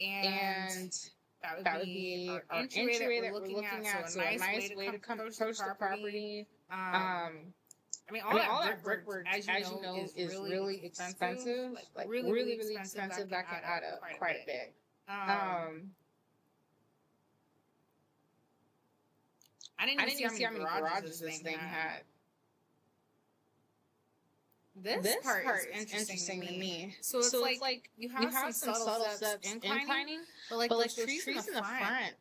And and that would that would be be our our entryway that entryway we're that we're looking looking at. So at. a So a nice way nice to way to come come approach the approach the property. property. Um, all that brickwork, as you know, is really expensive. Like really, really expensive. That can add up quite a bit. I didn't even see how many garages this thing had. This part is interesting to me. So it's like you have some subtle steps inclining, but like those trees in the front,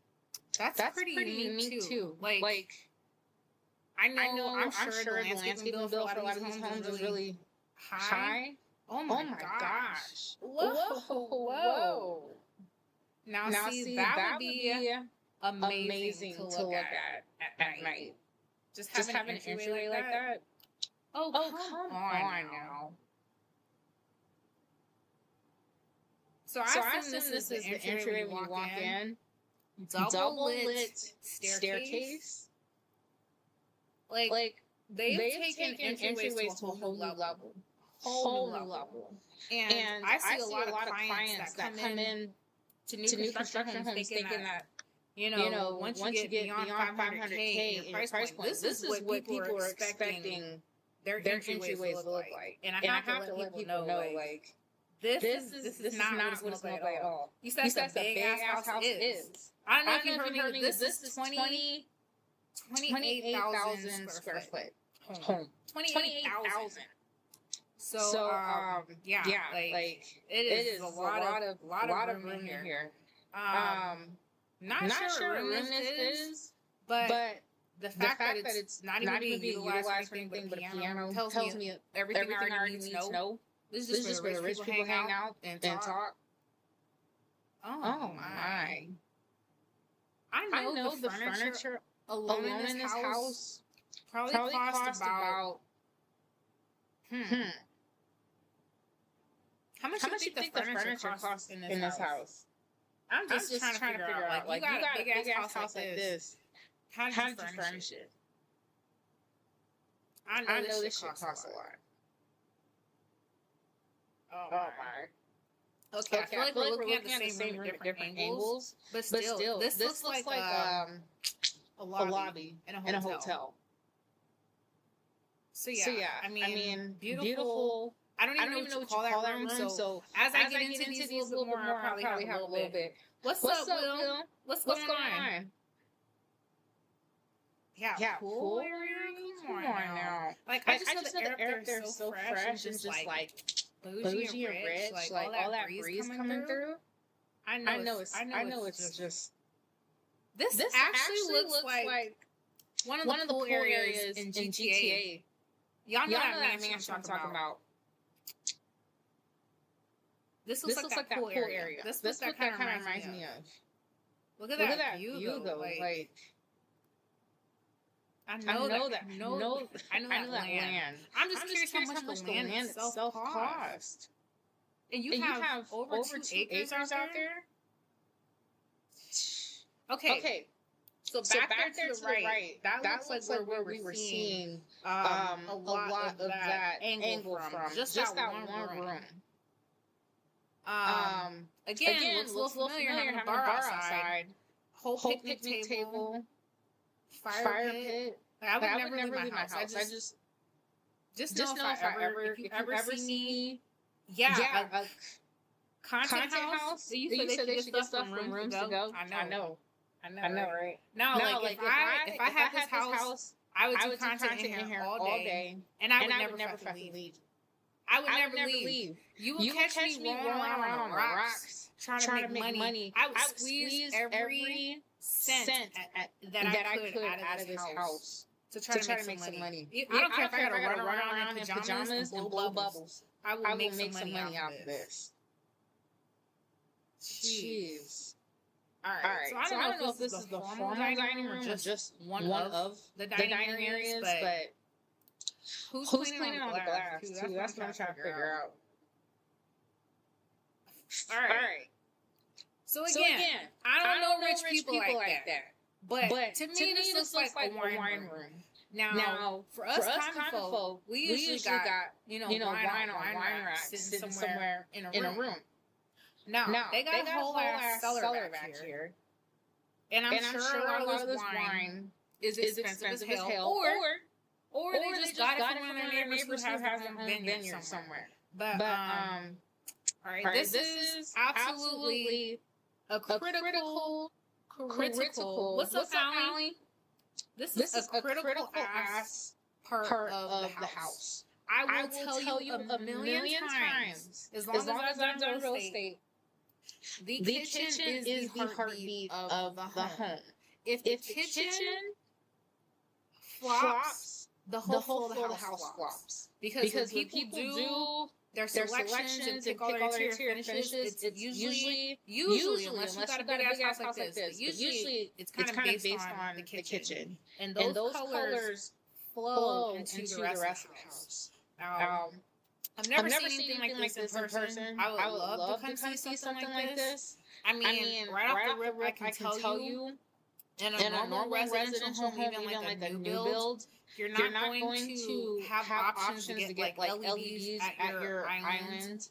that's pretty unique too. Like I know, I'm sure the landscaping bill for a lot of these homes is really high. Oh my gosh. Whoa. Now see, that would be amazing to look at night. Just having an entryway like that. Oh, come on now. So I assume this is the entryway when you walk in. Double lit staircase. Like they've taken entryways to a whole new level. Whole new level. And I see a lot of clients that come in to new construction homes thinking that, you know, once you get beyond 500K in your price point, this is what people are expecting their entryways to look like. And I have to let people know, like, this is not what it's going to look like at all. You said that's a big ass house is. I don't know if you've heard me, this is 28,000 square foot home. 28,000. So yeah, like it is a lot of room in here. Not sure what room this is, but the fact that it's not even being utilized for anything but a piano tells me everything I already need to know. This is just where the rich people hang out and talk. Oh my. I know the furniture alone in this house probably cost about How much do you think the furniture costs in this house? I'm just trying to figure out, like, you got a big ass house like this. How did you furnish it? I know this shit costs a lot. Oh my. Okay, I feel like we're looking at the same room at different angles. But still, this looks like a lobby in a hotel. So yeah, I mean, beautiful. I don't even know what you call that room. So as I get into these a little bit more, I'll probably have a little bit. What's up, Will? What's going on? Yeah, pool area? Come on now. Like, I just know the air up there is so fresh and just like bougie and rich. Like all that breeze coming through. I know it's just. This actually looks like one of the pool areas in GTA. Y'all know that mansion I'm talking about. This looks like that pool area. This what that kind of reminds me of. Look at that view though. Like, I know that land. I'm just curious how much the land itself cost. And you have over 2 acres out there? Okay. So back there to the right, that looks like where we were seeing a lot of that angle from. Just that one room. Again, looks a little familiar having a bar outside. Whole picnic table. Fire pit. Like, I would never leave my house. I just know if you ever see me, a content house. You said they should get stuff from rooms to go. I know, right? No, like if I had this house, I would do content in here all day, and I would never fucking leave. I would never leave. You would catch me rolling around on the rocks, trying to make money. I would squeeze every cent that I could out of this house to try to make some money. I don't care if I gotta run around in pajamas and blow bubbles. I will make some money out of this. Jeez. Alright. So I don't know if this is the formal dining room or just one of the dining areas, but who's cleaning on the glass too? That's what I'm trying to figure out. Alright. So again, I don't know rich people like that. But to me, this looks like a wine room. Now, for us common folk, we usually got wine on wine racks sitting somewhere in a room. Now, they got a whole ass cellar back here. And I'm sure a lot of this wine is expensive as hell. or they just got it from one of their neighbors who has their own vineyard somewhere. But all right, this is absolutely a critical. What's up, Allie? This is a critical ass part of the house. I will tell you a million times, as long as I've done real estate, the kitchen is the heartbeat of the home. If the kitchen flops, the whole floor of the house flops. Because when people do their selections and pick all their interior finishes, it's usually unless you got a big ass house like this, but usually it's kind of based on the kitchen. And those colors flow into the rest of the house. I've never seen anything like this in person. I would love to come see something like this. I mean, right off the rip, I can tell you, in a normal residential home, even like a new build, you're not going to have options to get like LEDs at your island.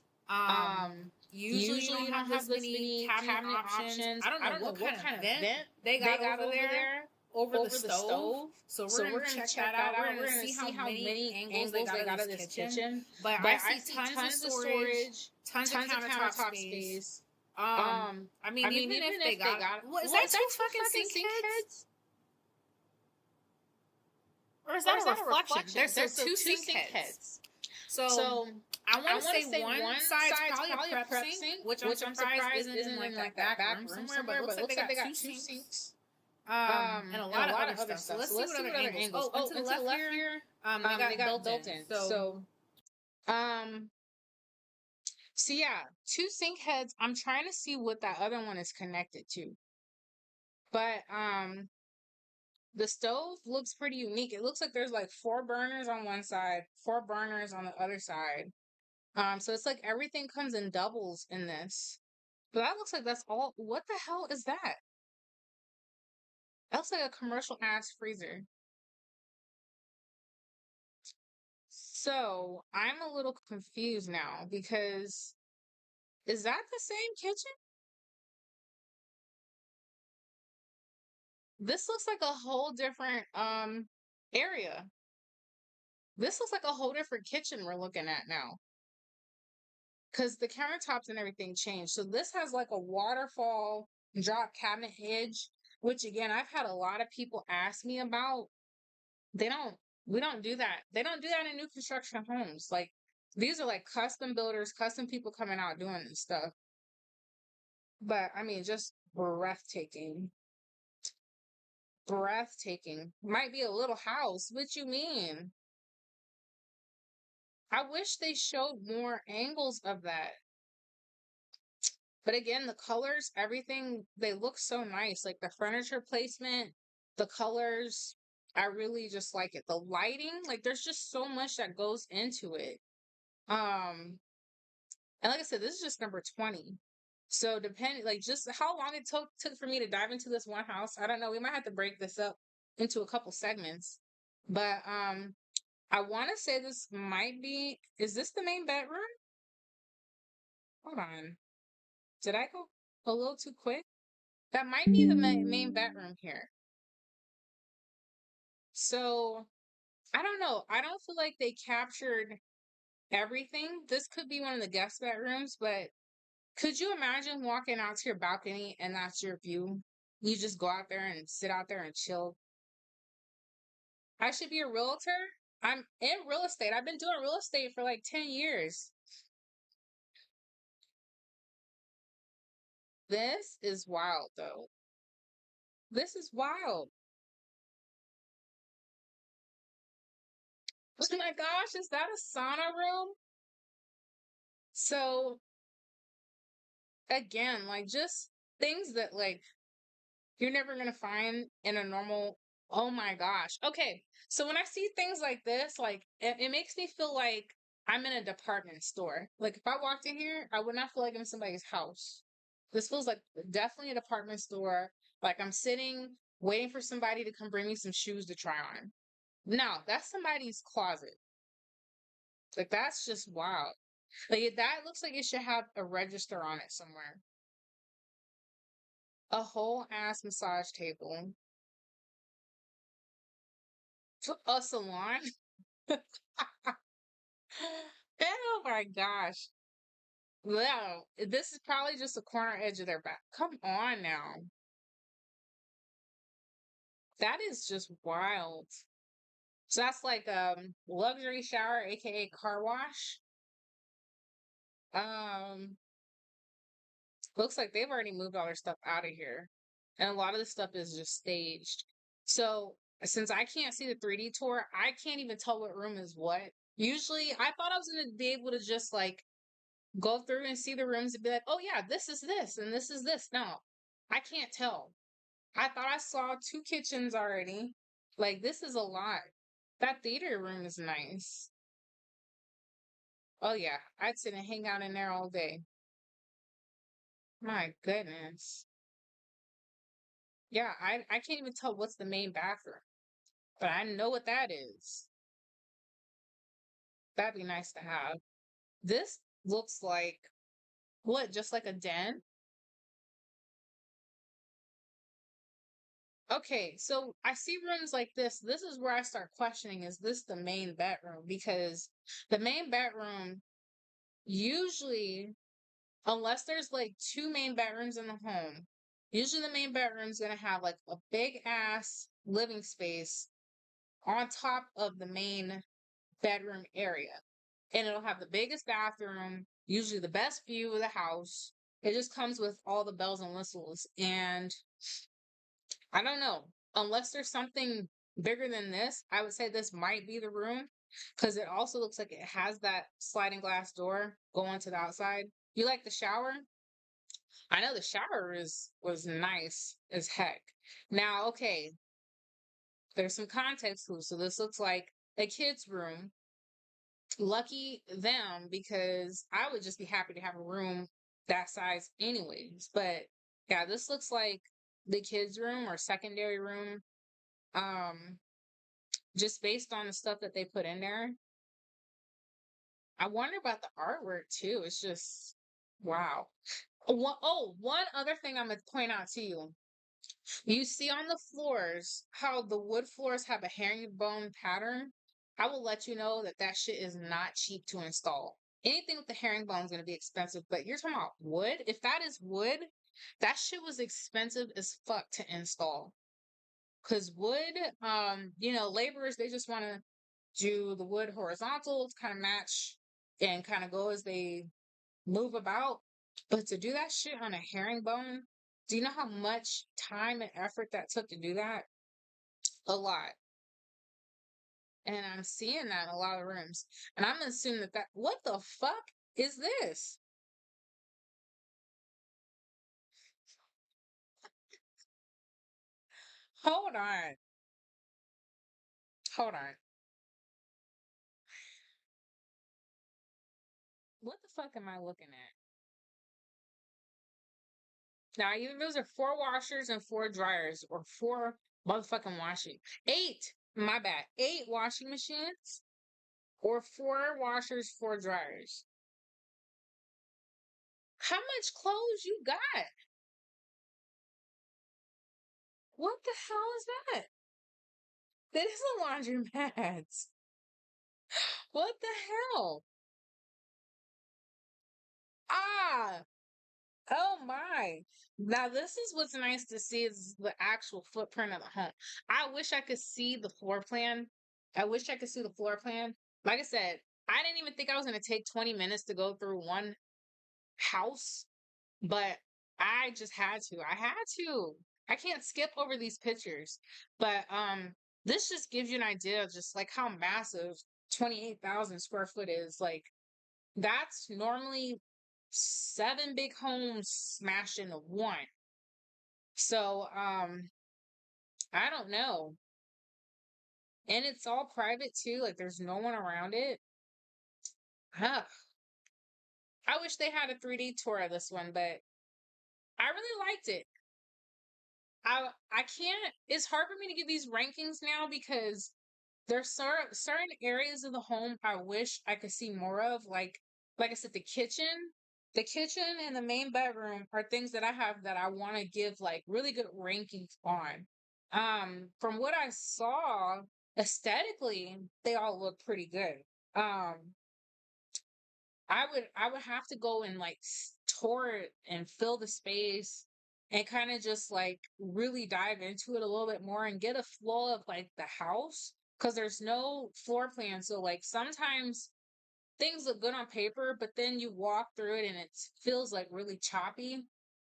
Usually you don't have this many cabinet options. I don't know what kind of vent they got over there. Over the stove. So we're going to check that out. We're going to see how many angles they got out of this kitchen. But I see tons of storage, tons of countertop space. I mean, even if they got what, is that two fucking sink heads? Or is that a reflection? There's two sink heads. So I want to say one side's probably a prep sink, which I'm surprised isn't in like that back room somewhere, but it looks like they got two sinks. And a lot of other stuff. So let's see what other angles. Oh, to the left here, they got built in. So yeah, two sink heads. I'm trying to see what that other one is connected to. But the stove looks pretty unique. It looks like there's like 4 burners on one side, 4 burners on the other side. So it's like everything comes in doubles in this. But that looks like that's all. What the hell is that? That looks like a commercial ass freezer. So I'm a little confused now because is that the same kitchen? This looks like a whole different area. This looks like a whole different kitchen we're looking at now. Because the countertops and everything changed. So this has like a waterfall drop cabinet edge, which again, I've had a lot of people ask me about. We don't do that. They don't do that in new construction homes. Like these are like custom builders, custom people coming out doing this stuff. But I mean, just breathtaking. Breathtaking. Might be a little house. What you mean? I wish they showed more angles of that. But again, the colors, everything, they look so nice. Like the furniture placement, the colors, I really just like it. The lighting, like there's just so much that goes into it. And like I said, this is just number 20. So depending, like just how long it took for me to dive into this one house, I don't know. We might have to break this up into a couple segments. But I want to say this might be, is this the main bedroom? Hold on. Did I go a little too quick? That might be the main bedroom here. So I don't know. I don't feel like they captured everything. This could be one of the guest bedrooms, but could you imagine walking out to your balcony and that's your view? You just go out there and sit out there and chill. I should be a realtor. I'm in real estate. I've been doing real estate for like 10 years. This is wild, though. This is wild. Oh my gosh, is that a sauna room? So, again, like just things that like you're never gonna find in a normal. Oh my gosh. Okay, so when I see things like this, like it makes me feel like I'm in a department store. Like if I walked in here, I would not feel like I'm in somebody's house. This feels like definitely a department store. Like I'm sitting waiting for somebody to come bring me some shoes to try on. No, that's somebody's closet. Like that's just wild. Like that looks like it should have a register on it somewhere. A whole ass massage table. A salon? Oh my gosh. Well, this is probably just a corner edge of their back. Come on now. That is just wild. So that's like luxury shower, aka car wash. Um Looks like they've already moved all their stuff out of here. And a lot of the stuff is just staged. So since I can't see the 3D tour, I can't even tell what room is what. Usually I thought I was gonna be able to just like go through and see the rooms and be like, oh yeah, this is this and this is this. No, I can't tell. I thought I saw two kitchens already. Like this is a lot. That theater room is nice. Oh yeah, I'd sit and hang out in there all day. My goodness. Yeah, I can't even tell what's the main bathroom, but I know what that is. That'd be nice to have. This looks like what, just like a den? Okay, so I see rooms like this. This is where I start questioning, is this the main bedroom? Because the main bedroom usually, unless there's like two main bedrooms in the home, usually the main bedroom's gonna have like a big ass living space on top of the main bedroom area. And it'll have the biggest bathroom, usually the best view of the house. It just comes with all the bells and whistles. And I don't know, unless there's something bigger than this, I would say this might be the room because it also looks like it has that sliding glass door going to the outside. You like the shower? I know the shower is was nice as heck. Now, okay, there's some context clues. So this looks like a kid's room. Lucky them, because I would just be happy to have a room that size anyways. But yeah, this looks like the kids' room or secondary room. Um, just based on the stuff that they put in there. I wonder about the artwork too. It's just wow. One other thing I'm gonna point out to you. You see on the floors how the wood floors have a herringbone pattern. I will let you know that that shit is not cheap to install. Anything with the herringbone is going to be expensive, but you're talking about wood? If that is wood, that shit was expensive as fuck to install. Cause wood, laborers, they just want to do the wood horizontal to kind of match and kind of go as they move about. But to do that shit on a herringbone, do you know how much time and effort that took to do that? A lot. And I'm seeing that in a lot of rooms. And I'm assuming that what the fuck is this? Hold on. Hold on. What the fuck am I looking at? Now, either those are four washers and four dryers, or four motherfucking washing. Eight, my bad. Eight washing machines, or four washers, four dryers. How much clothes you got? What the hell is that? That is a laundromat. What the hell? Ah, oh my. Now this is what's nice to see, is the actual footprint of the home. I wish I could see the floor plan. I wish I could see the floor plan. Like I said, I didn't even think I was going to take 20 minutes to go through one house, but I just had to. I had to. I can't skip over these pictures. But this just gives you an idea of just like how massive 28,000 square foot is. Like that's normally seven big homes smashed into one. So, I don't know. And it's all private too. Like there's no one around it. Huh. I wish they had a 3D tour of this one, but I really liked it. I can't. It's hard for me to give these rankings now because there's certain areas of the home I wish I could see more of. Like I said, the kitchen and the main bedroom are things that I have that I want to give like really good rankings on. From what I saw, aesthetically, they all look pretty good. Um, I would have to go and like tour it and fill the space and kind of just like really dive into it a little bit more and get a flow of like the house because there's no floor plan. So like sometimes things look good on paper, but then you walk through it and it feels like really choppy.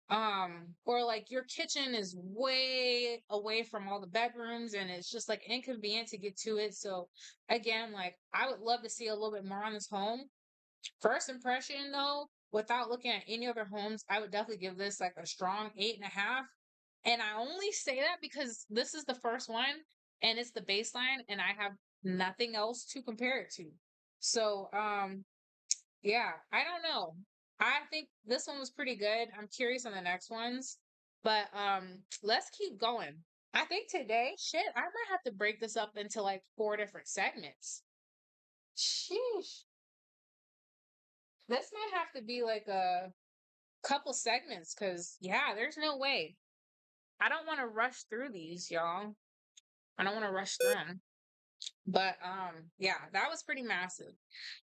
Or like your kitchen is way away from all the bedrooms and it's just like inconvenient to get to it. So again, like I would love to see a little bit more on this home. First impression though, without looking at any other homes, I would definitely give this like a strong 8.5. And I only say that because this is the first one and it's the baseline and I have nothing else to compare it to. So yeah, I don't know. I think this one was pretty good. I'm curious on the next ones. But let's keep going. I think today, shit, I might have to break this up into like 4 different segments. Sheesh. This might have to be like a couple segments because yeah, there's no way. I don't want to rush through these, y'all. I don't want to rush through them. But yeah, that was pretty massive.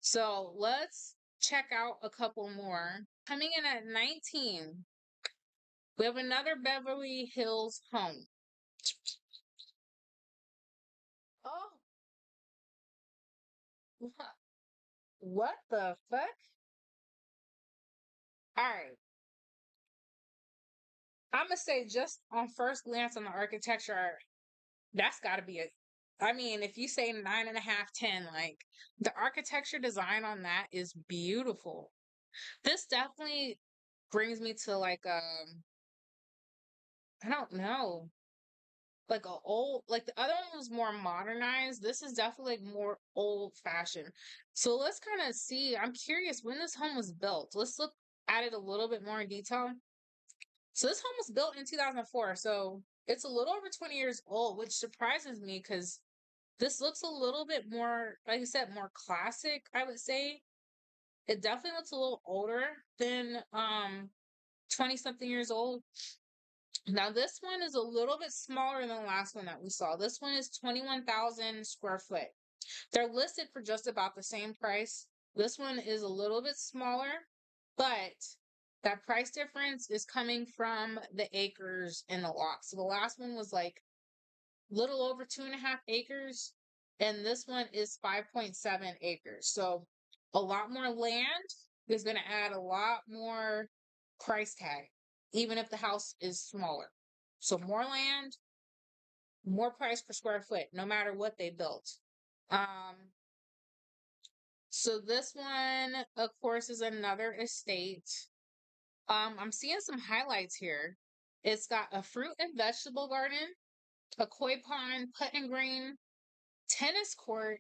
So let's check out a couple more. Coming in at 19, we have another Beverly Hills home. Oh, what the fuck? All right. I'm gonna say just on first glance on the architecture, that's got to be it. I mean, if you say 9.5, 10, like the architecture design on that is beautiful. This definitely brings me to like I don't know, like a old, like the other one was more modernized. This is definitely like more old fashioned. So let's kind of see. I'm curious when this home was built. Let's look at it a little bit more in detail. So this home was built in 2004. So it's a little over 20 years old, which surprises me because this looks a little bit more, like I said, more classic, I would say. It definitely looks a little older than 20 something years old. Now this one is a little bit smaller than the last one that we saw. This one is 21,000 square foot. They're listed for just about the same price. This one is a little bit smaller, but that price difference is coming from the acres in the lot. So the last one was like little over 2.5 acres, and this one is 5.7 acres. So a lot more land is going to add a lot more price tag, even if the house is smaller. So more land, more price per square foot, no matter what they built. Um, so this one, of course, is another estate. I'm seeing some highlights here. It's got a fruit and vegetable garden, a koi pond, putting green, tennis court,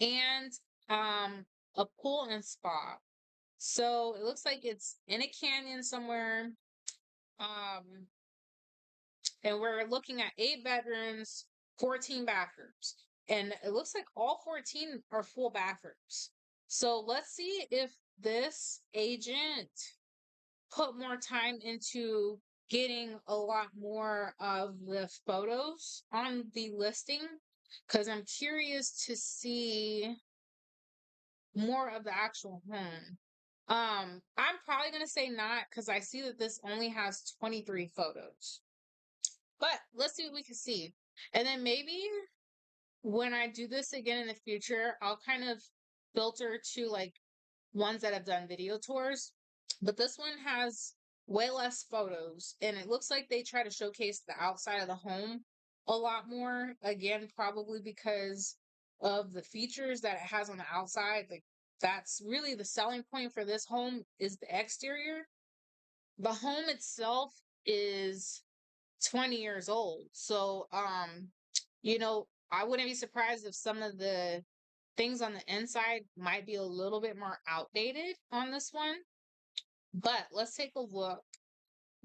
and a pool and spa. So it looks like it's in a canyon somewhere. Um, and we're looking at 8 bedrooms, 14 bathrooms. And it looks like all 14 are full bathrooms. So let's see if this agent put more time into getting a lot more of the photos on the listing because I'm curious to see more of the actual home. I'm probably gonna say not because I see that this only has 23 photos. But let's see what we can see. And then maybe when I do this again in the future, I'll kind of filter to like ones that have done video tours. But this one has way less photos and it looks like they try to showcase the outside of the home a lot more. Again, probably because of the features that it has on the outside. Like that's really the selling point for this home is the exterior. The home itself is 20 years old. So, I wouldn't be surprised if some of the things on the inside might be a little bit more outdated on this one. But let's take a look.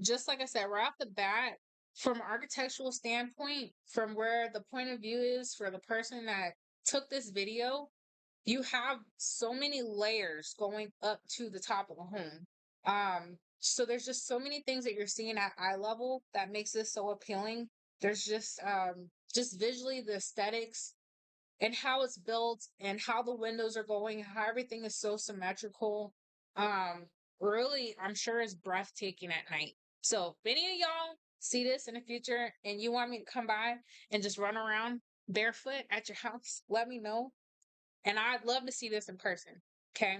Just like I said, right off the bat, from an architectural standpoint, from where the point of view is for the person that took this video, you have so many layers going up to the top of the home. So there's just so many things that you're seeing at eye level that makes this so appealing. There's just just visually the aesthetics and how it's built and how the windows are going, how everything is so symmetrical. Um, really, I'm sure is breathtaking at night. So if any of y'all see this in the future and you want me to come by and just run around barefoot at your house, let me know. And I'd love to see this in person. Okay.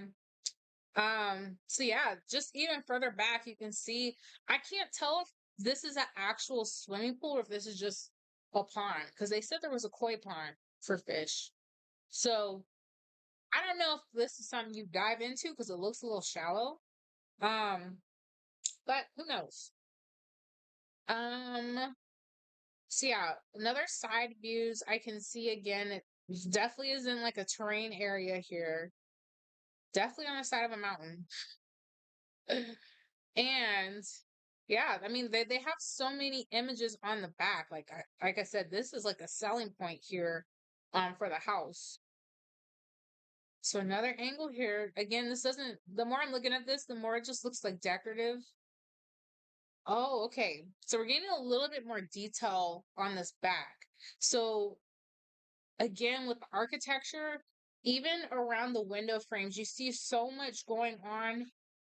So yeah, just even further back, you can see, I can't tell if this is an actual swimming pool or if this is just a pond because they said there was a koi pond for fish. So I don't know if this is something you dive into because it looks a little shallow. Um, but who knows? Um, so yeah, another side views I can see again. It definitely is in like a terrain area here. Definitely on the side of a mountain. And yeah, I mean they have so many images on the back. Like I said, this is like a selling point here for the house. So another angle here. Again, this doesn't, the more I'm looking at this, the more it just looks like decorative. Oh, okay. So we're getting a little bit more detail on this back. So again, with the architecture, even around the window frames, you see so much going on.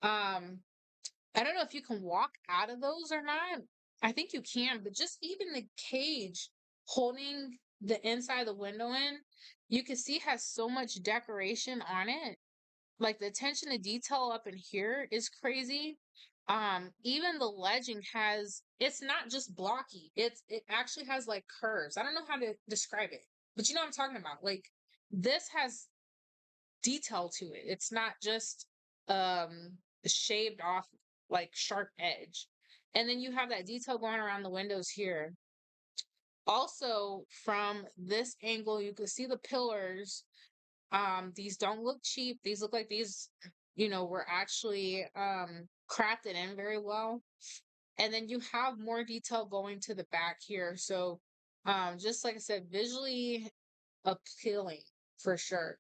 I don't know if you can walk out of those or not. I think you can, but just even the cage holding the inside of the window in, you can see has so much decoration on it. Like the attention to detail up in here is crazy. Even the ledging has, it's not just blocky. It actually has like curves. I don't know how to describe it, but you know what I'm talking about. Like this has detail to it. It's not just shaved off like sharp edge. And then you have that detail going around the windows here. Also, from this angle, you can see the pillars. These don't look cheap. These look like these, were actually crafted in very well. And then you have more detail going to the back here. So just like I said, visually appealing for sure.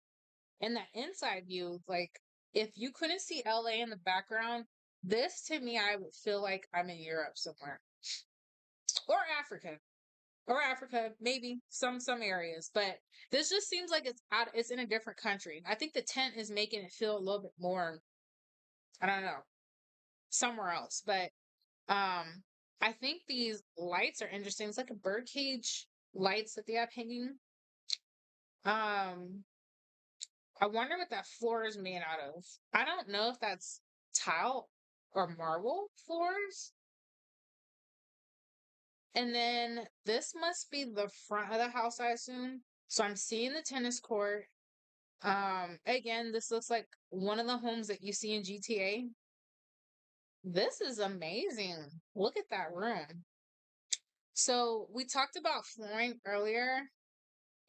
And that inside view, like if you couldn't see LA in the background, this to me, I would feel like I'm in Europe somewhere or Africa. Or Africa, maybe some areas, but this just seems like it's in a different country. I think the tent is making it feel a little bit more, I don't know, somewhere else. But I think these lights are interesting. It's like a birdcage lights that they have hanging. Um, I wonder what that floor is made out of. I don't know if that's tile or marble floors. And then this must be the front of the house, I assume. So I'm seeing the tennis court. Again, this looks like one of the homes that you see in GTA. This is amazing. Look at that room. So we talked about flooring earlier,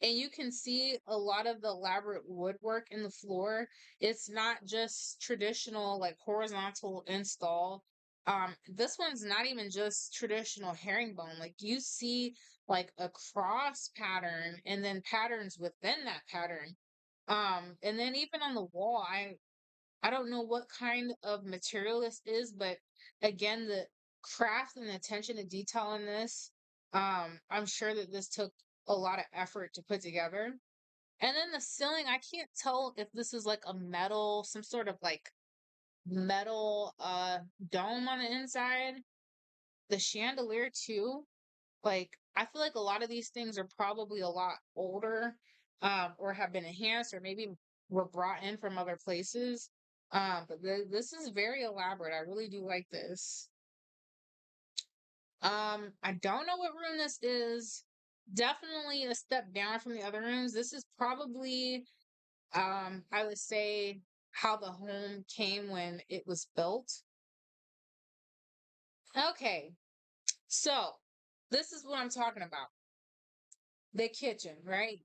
and you can see a lot of the elaborate woodwork in the floor. It's not just traditional like horizontal install. This one's not even just traditional herringbone. Like you see like a cross pattern and then patterns within that pattern. And then even on the wall, I don't know what kind of material this is, but again, the craft and the attention to detail in this, I'm sure that this took a lot of effort to put together. And then the ceiling, I can't tell if this is like a metal, some sort of like metal dome on the inside. The chandelier too. Like I feel like a lot of these things are probably a lot older, or have been enhanced, or maybe were brought in from other places. But this is very elaborate. I really do like this. I don't know what room this is. Definitely a step down from the other rooms. This is probably, I would say, how the home came when it was built. Okay, so this is what I'm talking about. The kitchen, right?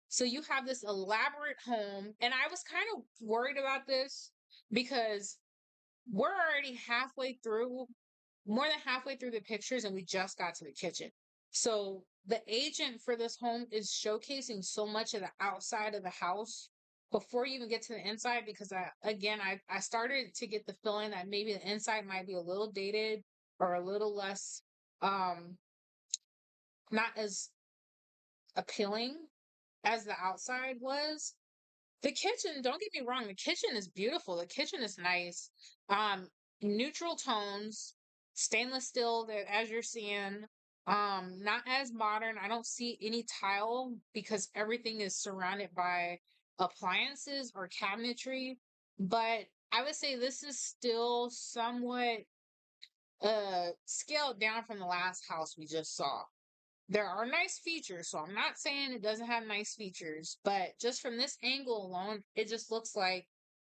So you have this elaborate home, and I was kind of worried about this because we're already halfway through, more than halfway through the pictures, and we just got to the kitchen. So the agent for this home is showcasing so much of the outside of the house before you even get to the inside because I started to get the feeling that maybe the inside might be a little dated or a little less, not as appealing as the outside was. The kitchen, don't get me wrong, the kitchen is beautiful. The kitchen is nice. Um, Neutral tones, stainless steel that as you're seeing, not as modern. I don't see any tile because everything is surrounded by appliances or cabinetry. But I would say this is still somewhat scaled down from the last house we just saw. There are nice features, so I'm not saying it doesn't have nice features, but just from this angle alone, it just looks like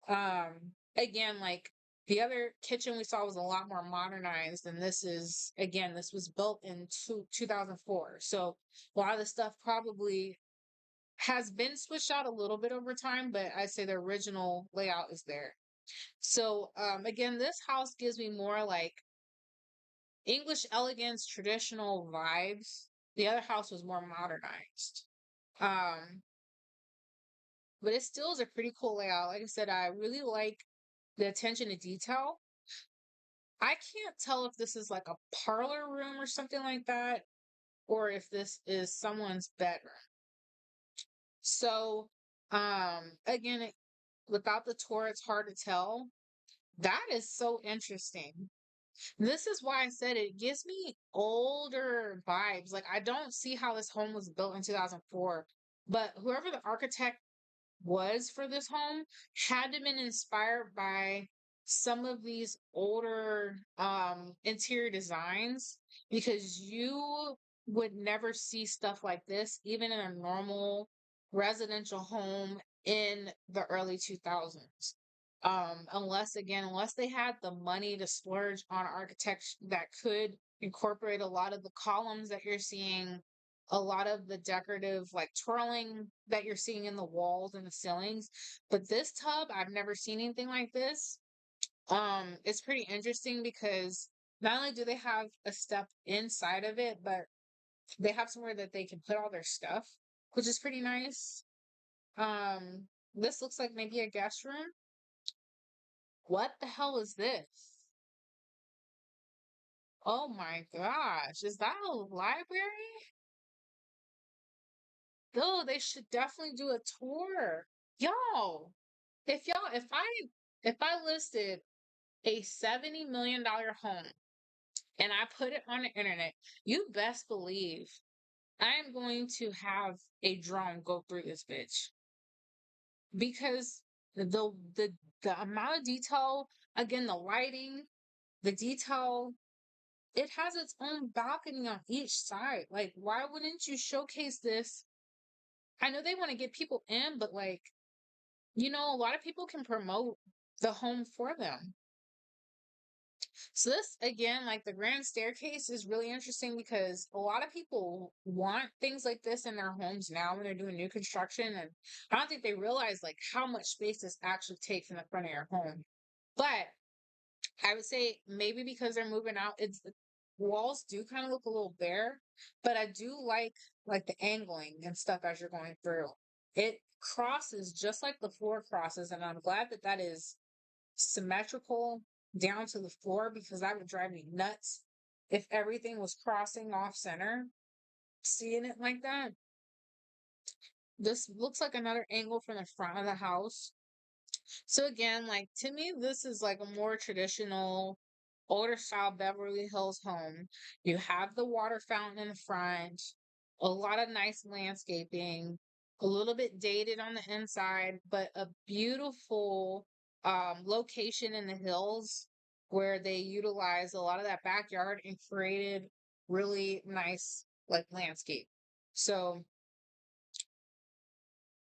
again, like the other kitchen we saw was a lot more modernized, and this was built in 2004. So a lot of the stuff probably has been switched out a little bit over time, but I'd say the original layout is there. So again, this house gives me more like English elegance, traditional vibes. The other house was more modernized. Um, but it still is a pretty cool layout. Like I said, I really like the attention to detail. I can't tell if this is like a parlor room or something like that, or if this is someone's bedroom. So, again, without the tour, it's hard to tell. That is so interesting. This is why I said it gives me older vibes. Like, I don't see how this home was built in 2004, but whoever the architect was for this home had to have been inspired by some of these older interior designs because you would never see stuff like this even in a normal residential home in the early 2000s, unless they had the money to splurge on architecture that could incorporate a lot of the columns that you're seeing, a lot of the decorative like twirling that you're seeing in the walls and the ceilings. But this tub, I've never seen anything like this. It's pretty interesting because not only do they have a step inside of it, but they have somewhere that they can put all their stuff, which is pretty nice. This looks like maybe a guest room. What the hell is this? Oh my gosh, is that a library? Though they should definitely do a tour. Yo, if I listed a $70 million home and I put it on the internet, you best believe I am going to have a drone go through this bitch because the the amount of detail, again, the lighting, the detail, it has its own balcony on each side. Like, why wouldn't you showcase this? I know they want to get people in, but like, a lot of people can promote the home for them. So this again, like the grand staircase is really interesting because a lot of people want things like this in their homes now when they're doing new construction. And I don't think they realize like how much space this actually takes in the front of your home. But I would say maybe because they're moving out, it's the walls do kind of look a little bare, but I do like the angling and stuff as you're going through. It crosses just like the floor crosses, and I'm glad that that is symmetrical down to the floor because that would drive me nuts if everything was crossing off center. Seeing it like that, this looks like another angle from the front of the house. So again, like to me, this is like a more traditional, older style Beverly Hills home. You have the water fountain in the front, a lot of nice landscaping, a little bit dated on the inside, but a beautiful location in the hills where they utilize a lot of that backyard and created really nice like landscape. So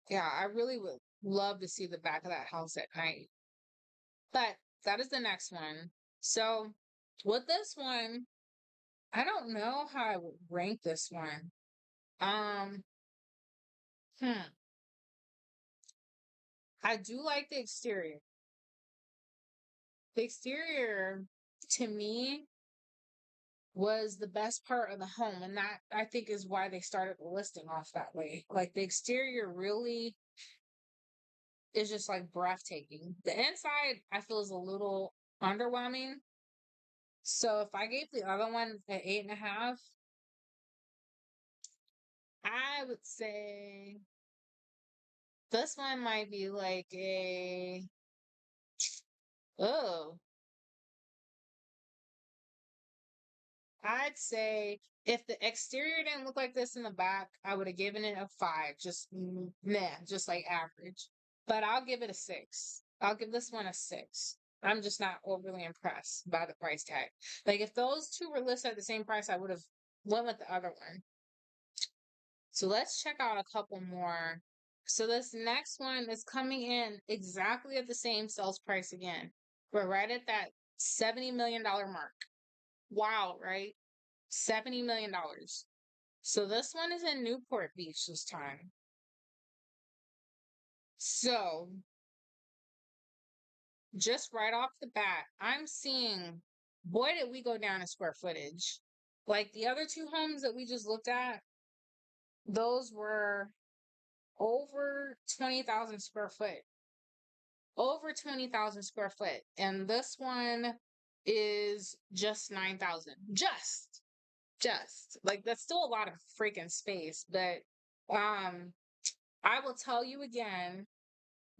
yeah, I really would love to see the back of that house at night. But that is the next one. So with this one, I don't know how I would rank this one. Um, hmm. I do like the exterior. The exterior to me was the best part of the home, and that I think is why they started the listing off that way. Like the exterior really is just like breathtaking. The inside I feel is a little underwhelming. So if I gave the other one an 8.5, I would say this one might be like oh, I'd say if the exterior didn't look like this in the back, I would have given it a five, just meh, just like average. But I'll give it a six. I'll give this one a six. I'm just not overly impressed by the price tag. Like if those two were listed at the same price, I would have went with the other one. So let's check out a couple more. So this next one is coming in exactly at the same sales price again. We're right at that $70 million mark. Wow, right? $70 million. So this one is in Newport Beach this time. So just right off the bat, I'm seeing, boy, did we go down in square footage. Like the other two homes that we just looked at, those were over 20,000 square foot. Over 20,000 square foot. And this one is just 9,000. Just. Like that's still a lot of freaking space, but um I will tell you again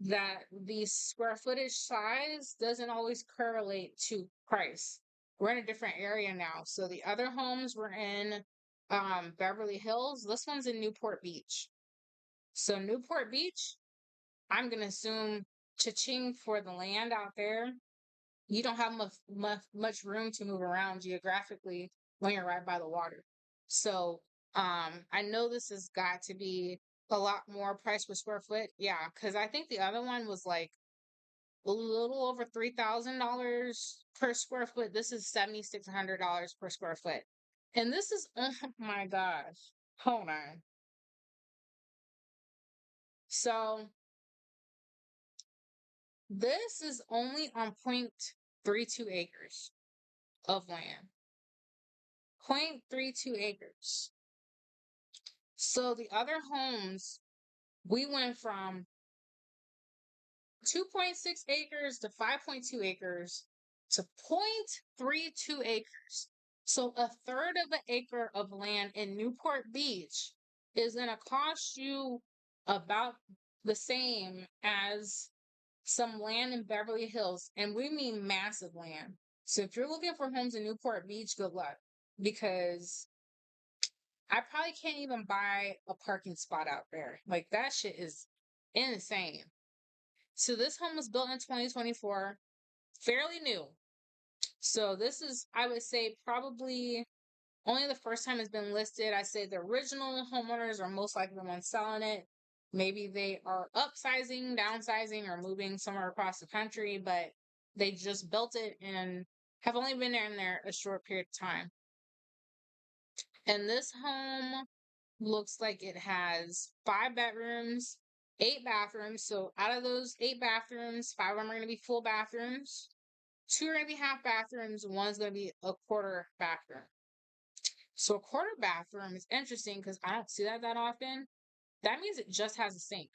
that the square footage size doesn't always correlate to price. We're in a different area now. So the other homes were in Beverly Hills. This one's in Newport Beach. So Newport Beach, I'm gonna assume cha-ching for the land out there. You don't have much room to move around geographically when you're right by the water. So I know this has got to be a lot more price per square foot. Yeah, because I think the other one was like a little over $3,000 per square foot. This is $7,600 per square foot. And this is, oh my gosh. Hold on. So this is only on 0.32 acres of land. 0.32 acres. So the other homes, we went from 2.6 acres to 5.2 acres to 0.32 acres. So a third of an acre of land in Newport Beach is going to cost you about the same as some land in Beverly Hills. And we mean massive land. So if you're looking for homes in Newport Beach, good luck. Because I probably can't even buy a parking spot out there. Like that shit is insane. So this home was built in 2024, fairly new. So this is, I would say, probably only the first time it's been listed. I say the original homeowners are most likely the ones selling it. Maybe they are upsizing, downsizing, or moving somewhere across the country, but they just built it and have only been in there a short period of time. And this home looks like it has 5 bedrooms, 8 bathrooms. So out of those 8 bathrooms, 5 of them are going to be full bathrooms. 2 are going to be half bathrooms. And one's going to be a quarter bathroom. So a quarter bathroom is interesting because I don't see that often. That means it just has a sink.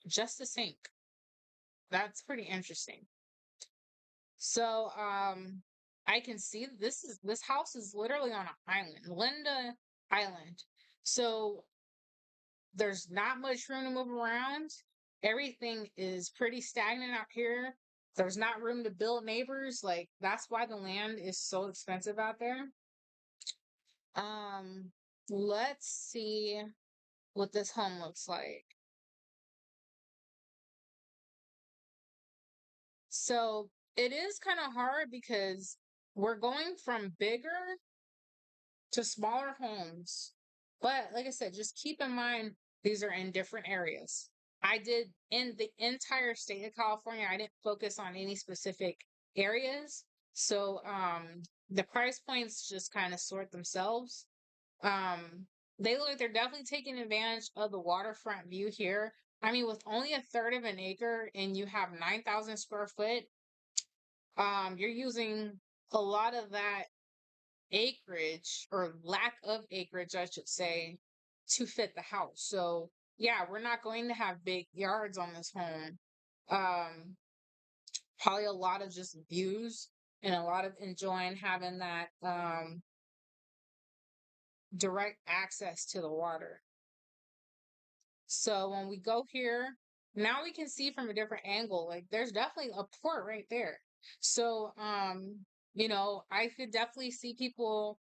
Just a sink. That's pretty interesting. So I can see this house is literally on an island, Linda Island. So there's not much room to move around. Everything is pretty stagnant out here. There's not room to build neighbors. Like that's why the land is so expensive out there. Let's see what this home looks like. So it is kind of hard because we're going from bigger to smaller homes. But like I said, just keep in mind these are in different areas. I did in the entire state of California, I didn't focus on any specific areas. So the price points just kind of sort themselves. Um they look like they're definitely taking advantage of the waterfront view here. I mean, with only a third of an acre and you have 9,000 square foot, you're using a lot of that acreage or lack of acreage, I should say, to fit the house. So yeah, we're not going to have big yards on this home. Um, Probably a lot of just views and a lot of enjoying having that direct access to the water. So when we go here, now we can see from a different angle. Like there's definitely a port right there. So I could definitely see people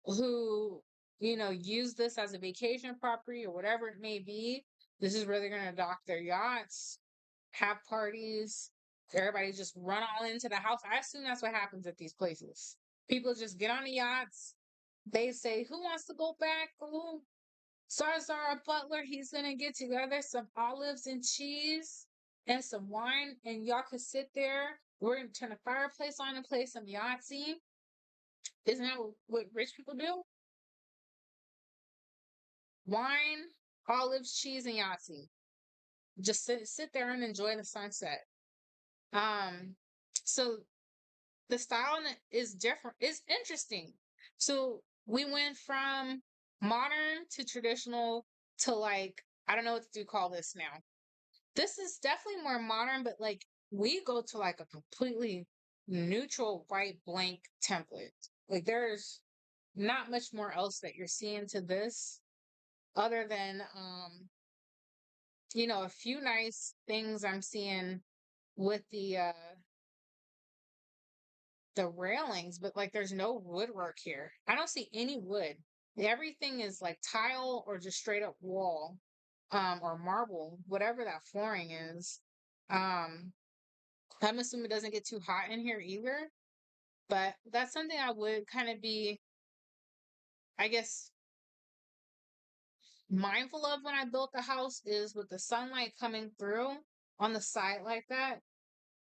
who, use this as a vacation property or whatever it may be. This is where they're gonna dock their yachts, have parties. Everybody just run all into the house. I assume that's what happens at these places. People just get on the yachts. They say, "Who wants to go back? Ooh, Sarzara Butler, he's gonna get together some olives and cheese and some wine, and y'all could sit there. We're gonna turn a fireplace on and play some Yahtzee." Isn't that what rich people do? Wine, olives, cheese, and Yahtzee. Just sit there and enjoy the sunset. Um, so the style is different. It's interesting. So we went from modern to traditional to like, I don't know what to call this now. This is definitely more modern, but like we go to like a completely neutral white blank template. Like there's not much more else that you're seeing to this other than a few nice things I'm seeing with the railings, but like there's no woodwork here. I don't see any wood. Everything is like tile or just straight up wall, or marble, whatever that flooring is. Um, I'm assuming it doesn't get too hot in here either, but that's something I would kind of be, I guess, mindful of when I built the house is with the sunlight coming through on the side like that.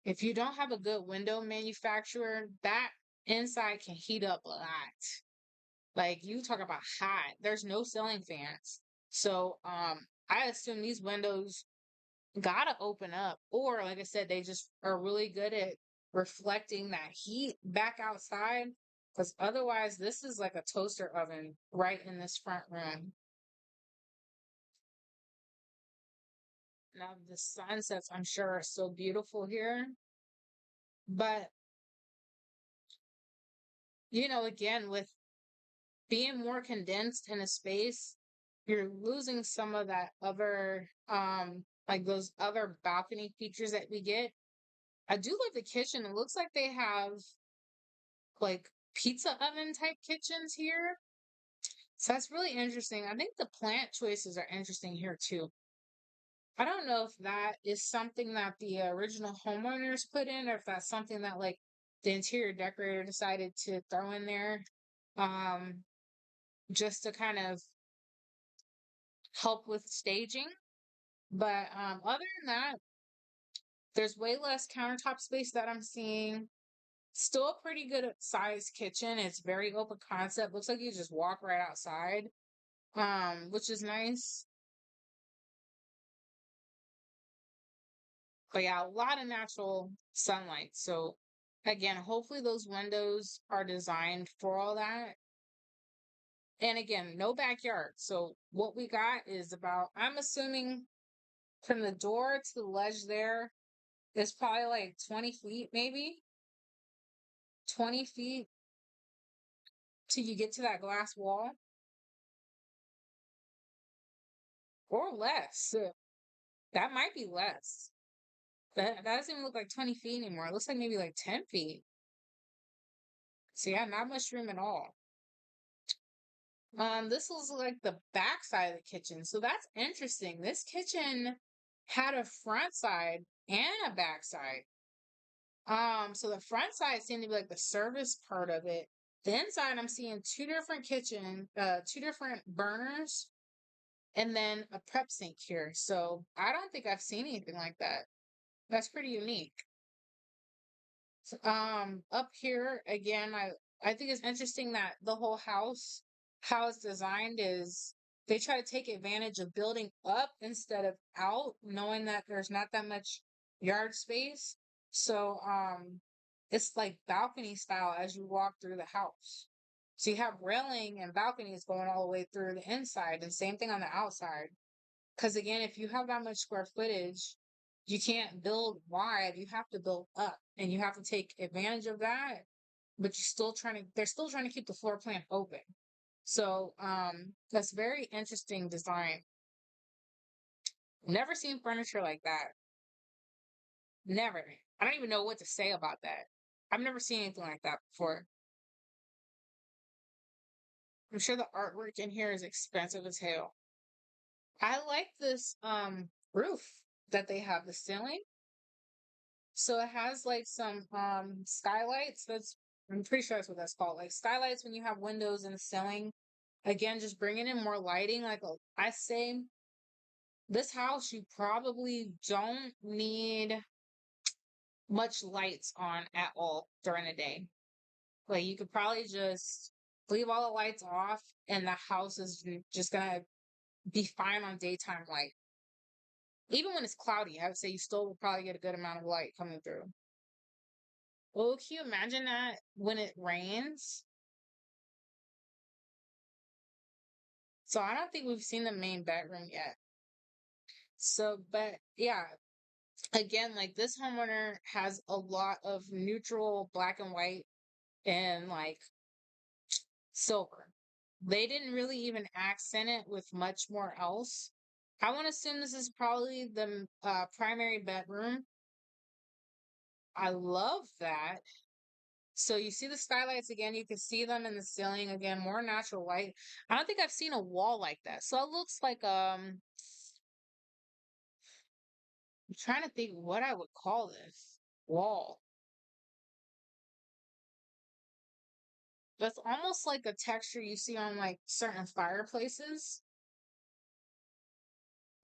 If you don't have a good window manufacturer, that inside can heat up a lot. Like you talk about hot. There's no ceiling fans. So I assume these windows gotta open up. Or like I said, they just are really good at reflecting that heat back outside. Because otherwise, this is like a toaster oven right in this front room. Now the sunsets, I'm sure, are so beautiful here. But again, with being more condensed in a space, you're losing some of that other like those other balcony features that we get. I do love the kitchen. It looks like they have like pizza oven type kitchens here. So that's really interesting. I think the plant choices are interesting here too. I don't know if that is something that the original homeowners put in or if that's something that like the interior decorator decided to throw in there um just to kind of help with staging. But other than that, there's way less countertop space that I'm seeing. Still a pretty good sized kitchen. It's very open concept. Looks like you just walk right outside, which is nice. But yeah, a lot of natural sunlight. So again, hopefully those windows are designed for all that. And again, no backyard. So what we got is about, I'm assuming from the door to the ledge there, it's probably like 20 feet, maybe 20 feet till you get to that glass wall or less. That might be less. That doesn't even look like 20 feet anymore. It looks like maybe like 10 feet. So yeah, not much room at all. This was like the back side of the kitchen. So that's interesting. This kitchen had a front side and a back side. So the front side seemed to be like the service part of it. The inside, I'm seeing two different burners, and then a prep sink here. So I don't think I've seen anything like that. That's pretty unique. Up here again, I think it's interesting that the whole house, how it's designed is they try to take advantage of building up instead of out, knowing that there's not that much yard space. So it's like balcony style as you walk through the house. So you have railing and balconies going all the way through the inside, and same thing on the outside. Because again, if you have that much square footage, you can't build wide, you have to build up and you have to take advantage of that. But they're still trying to keep the floor plan open. So that's very interesting design. Never seen furniture like that. Never. I don't even know what to say about that. I've never seen anything like that before. I'm sure the artwork in here is expensive as hell. I like this roof that they have, the ceiling. So it has like some skylights. That's I'm pretty sure that's what that's called. Like skylights when you have windows in the ceiling. Again, just bringing in more lighting. I say this house you probably don't need much lights on at all during the day. Like you could probably just leave all the lights off and the house is just gonna be fine on daytime light. Even when it's cloudy, I would say you still will probably get a good amount of light coming through. Oh, can you imagine that when it rains? So I don't think we've seen the main bedroom yet. So, but yeah, again, like this homeowner has a lot of neutral black and white and like silver. They didn't really even accent it with much more else. I want to assume this is probably the primary bedroom. I love that. So you see the skylights again, you can see them in the ceiling again, more natural light. I don't think I've seen a wall like that. So it looks like I'm trying to think what I would call this wall. That's almost like a texture you see on like certain fireplaces.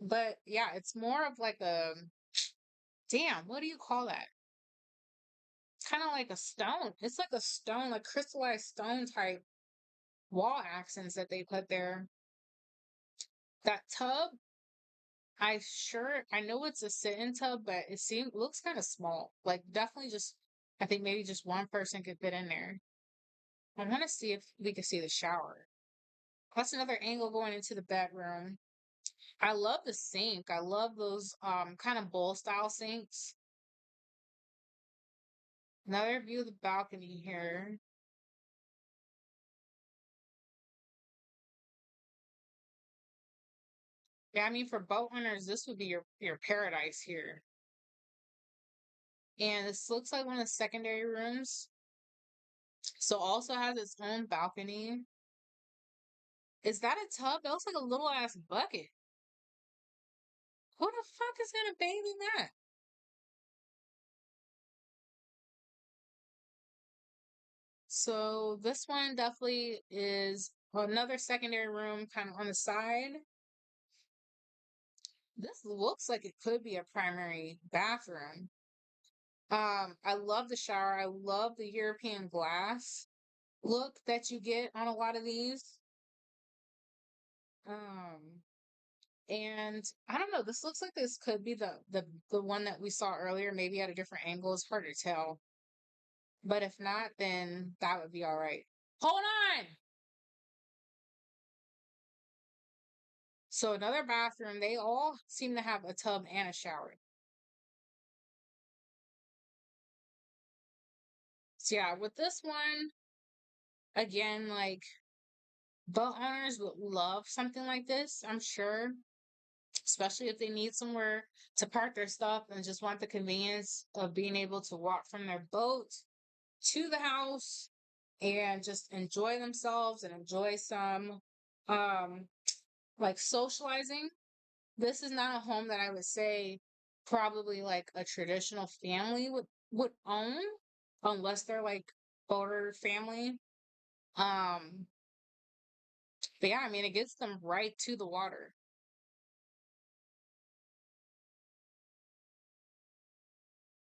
But yeah, it's more of like a damn, what do you call that? Kind of like a stone. It's like a stone, like crystallized stone type wall accents that they put there. That tub, I know it's a sit-in tub, but looks kind of small. Like definitely just I think maybe just one person could fit in there. I want to see if we can see the shower. That's another angle going into the bedroom. I love the sink. I love those kind of bowl style sinks. Another view of the balcony here. Yeah, I mean for boat owners, this would be your paradise here. And this looks like one of the secondary rooms. So also has its own balcony. Is that a tub? That looks like a little ass bucket. Who the fuck is gonna bathe in that? So this one definitely is another secondary room kind of on the side. This looks like it could be a primary bathroom. I love the shower. I love the European glass look that you get on a lot of these. Um, and I don't know, this looks like this could be the one that we saw earlier, maybe at a different angle. It's hard to tell. But if not, then that would be all right. Hold on. So another bathroom, they all seem to have a tub and a shower. So yeah, with this one, again, like boat owners would love something like this, I'm sure, especially if they need somewhere to park their stuff and just want the convenience of being able to walk from their boat to the house and just enjoy themselves and enjoy some um like socializing. This is not a home that I would say probably like a traditional family would own unless they're like boater family. Um but yeah, I mean it gets them right to the water.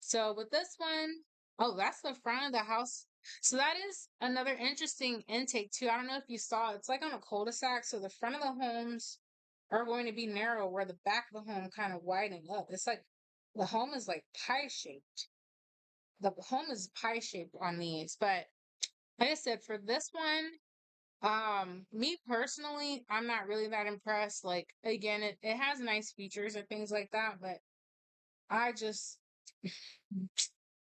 So with this one, oh, that's the front of the house. So that is another interesting intake too. I don't know if you saw, it's like on a cul-de-sac. So the front of the homes are going to be narrow where the back of the home kind of widen up. It's like the home is like pie shaped. The home is pie shaped on these. But like I said, for this one, me personally, I'm not really that impressed. Like again, it has nice features and things like that, but I just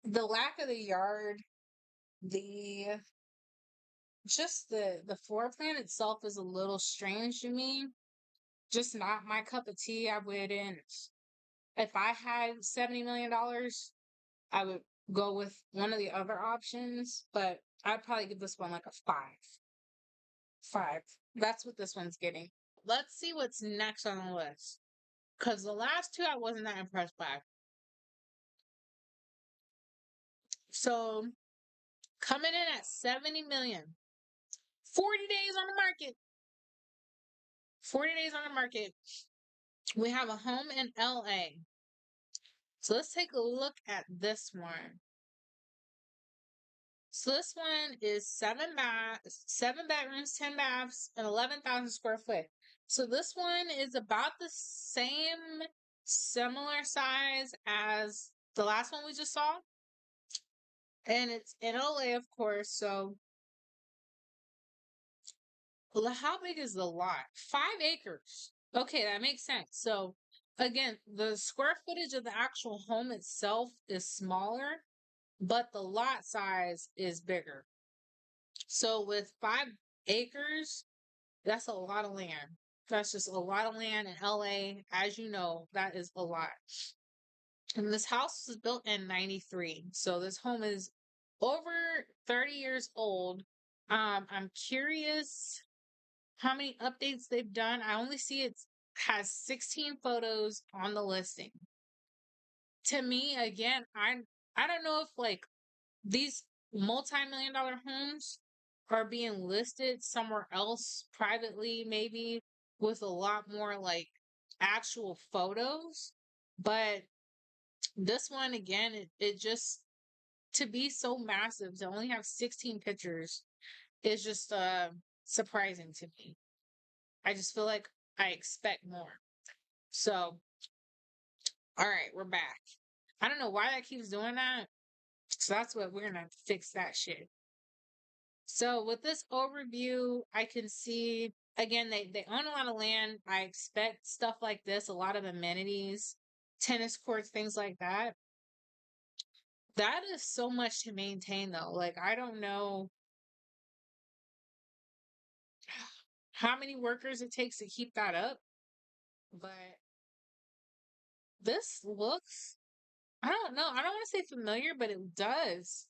the lack of the yard, the just the floor plan itself is a little strange to me. Just not my cup of tea. I wouldn't. If I had $70 million, I would go with one of the other options, but I'd probably give this one like a five. Five. That's what this one's getting. Let's see what's next on the list. Because the last two I wasn't that impressed by. So coming in at 70 million. 40 days on the market. 40 days on the market. We have a home in LA. So let's take a look at this one. So this one is seven bedrooms, 10 baths, and 11,000 square foot. So this one is about the same, similar size as the last one we just saw. And it's in LA, of course. So how big is the lot? 5 acres. Okay, that makes sense. So again, the square footage of the actual home itself is smaller, but the lot size is bigger. So with 5 acres, that's a lot of land. That's just a lot of land in LA. As you know, that is a lot. And this house was built in 93. So this home is over 30 years old. I'm curious how many updates they've done. I only see it has 16 photos on the listing. To me, again, I don't know if like these multi-million dollar homes are being listed somewhere else privately, maybe with a lot more like actual photos. But this one, again, it just to be so massive, to only have 16 pictures is just surprising to me. I just feel like I expect more. So, all right, we're back. I don't know why that keeps doing that. So that's what we're gonna fix that shit. So with this overview, I can see again they own a lot of land. I expect stuff like this, a lot of amenities, tennis courts, things like that. That is so much to maintain though. Like I don't know how many workers it takes to keep that up, but this looks I don't know. I don't want to say familiar, but it does.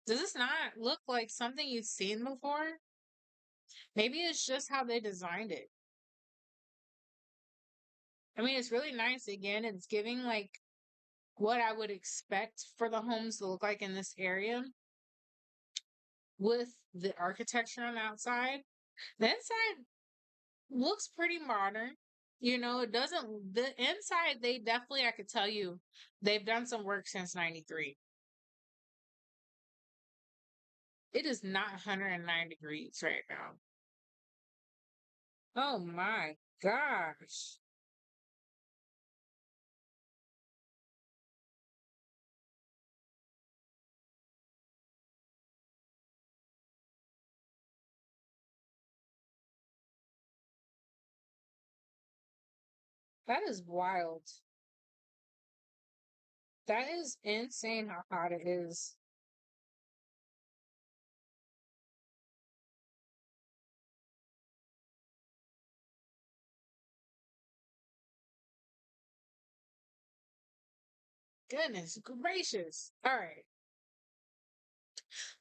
Does this not look like something you've seen before? Maybe it's just how they designed it. I mean, it's really nice. Again, it's giving like what I would expect for the homes to look like in this area with the architecture on the outside. The inside looks pretty modern. You know, it doesn't, the inside, they definitely, I could tell you, they've done some work since 93. It is not 109 degrees right now. Oh my gosh. That is wild. That is insane how hot it is. Goodness gracious. All right.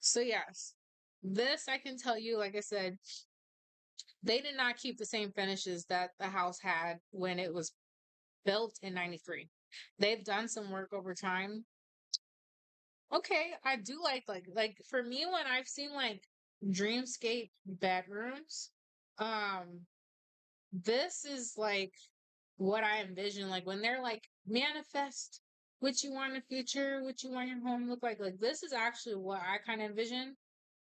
So, yes, this I can tell you, like I said, they did not keep the same finishes that the house had when it was built in 93. They've done some work over time. Okay, I do like for me when I've seen like dreamscape bedrooms, um this is like what I envision like when they're like manifest what you want in the future, what you want your home to look like. Like this is actually what I kind of envision.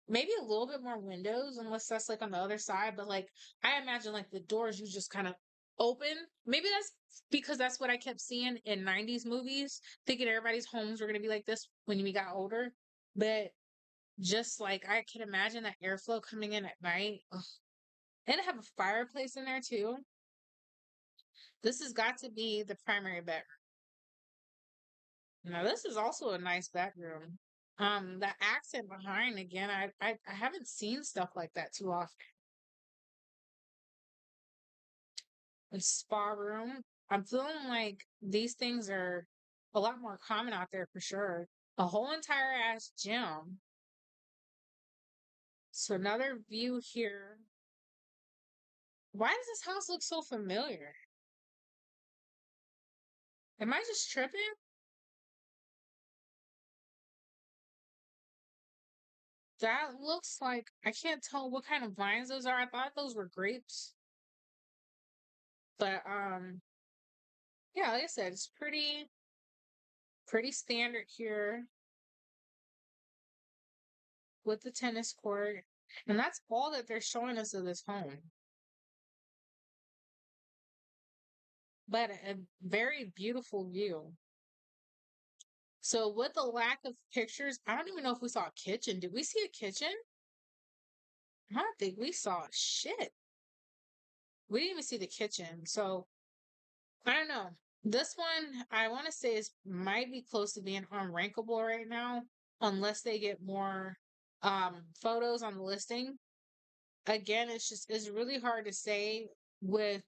Maybe a little bit more windows, unless that's like on the other side. But like, I imagine like the doors you just kind of open. Maybe that's because that's what I kept seeing in 90s movies, thinking everybody's homes were going to be like this when we got older. But just like, I can imagine that airflow coming in at night. Ugh. And have a fireplace in there too. This has got to be the primary bedroom. Now, this is also a nice bedroom. The accent behind again, I haven't seen stuff like that too often. A spa room. I'm feeling like these things are a lot more common out there for sure. A whole entire ass gym. So another view here. Why does this house look so familiar? Am I just tripping? That looks like I can't tell what kind of vines those are. I thought those were grapes. But yeah, like I said, it's pretty standard here with the tennis court. And that's all that they're showing us of this home. But a very beautiful view. So with the lack of pictures, I don't even know if we saw a kitchen. Did we see a kitchen? I don't think we saw shit. We didn't even see the kitchen. So I don't know. This one I want to say is might be close to being unrankable right now, unless they get more photos on the listing. Again, it's really hard to say with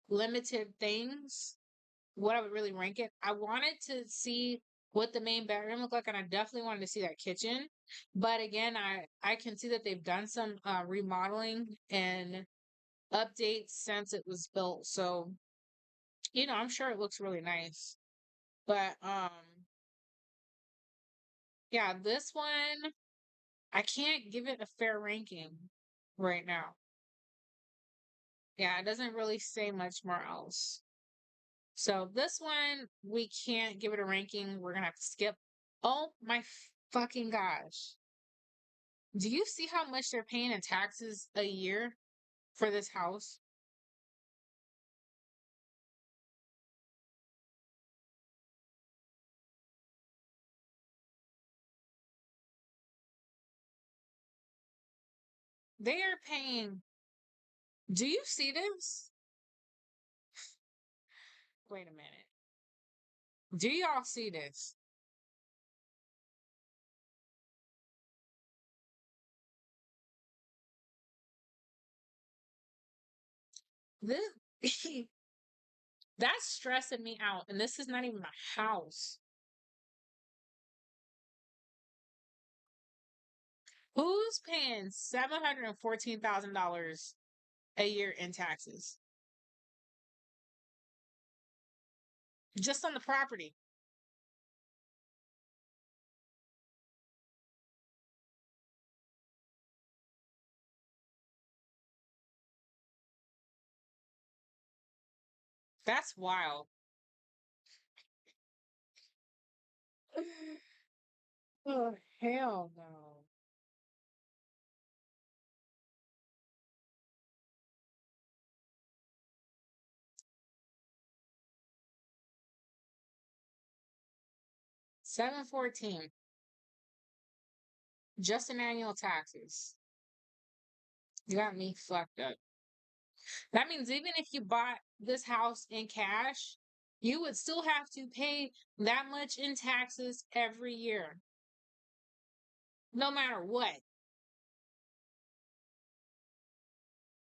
limited things what I would really rank it. I wanted to see what the main bedroom looked like, and I definitely wanted to see that kitchen. But again, I can see that they've done some remodeling and updates since it was built. So, I'm sure it looks really nice. But yeah, this one I can't give it a fair ranking right now. Yeah, it doesn't really say much more else. So this one we can't give it a ranking. We're gonna have to skip. Oh my fucking gosh. Do you see how much they're paying in taxes a year for this house? They are paying. Do you see this? Wait a minute. Do y'all see this? This that's stressing me out. And this is not even my house. Who's paying $714,000 a year in taxes? Just on the property. That's wild. Oh, hell no. 714. Just in annual taxes. You got me fucked up. That means even if you bought this house in cash, you would still have to pay that much in taxes every year, no matter what.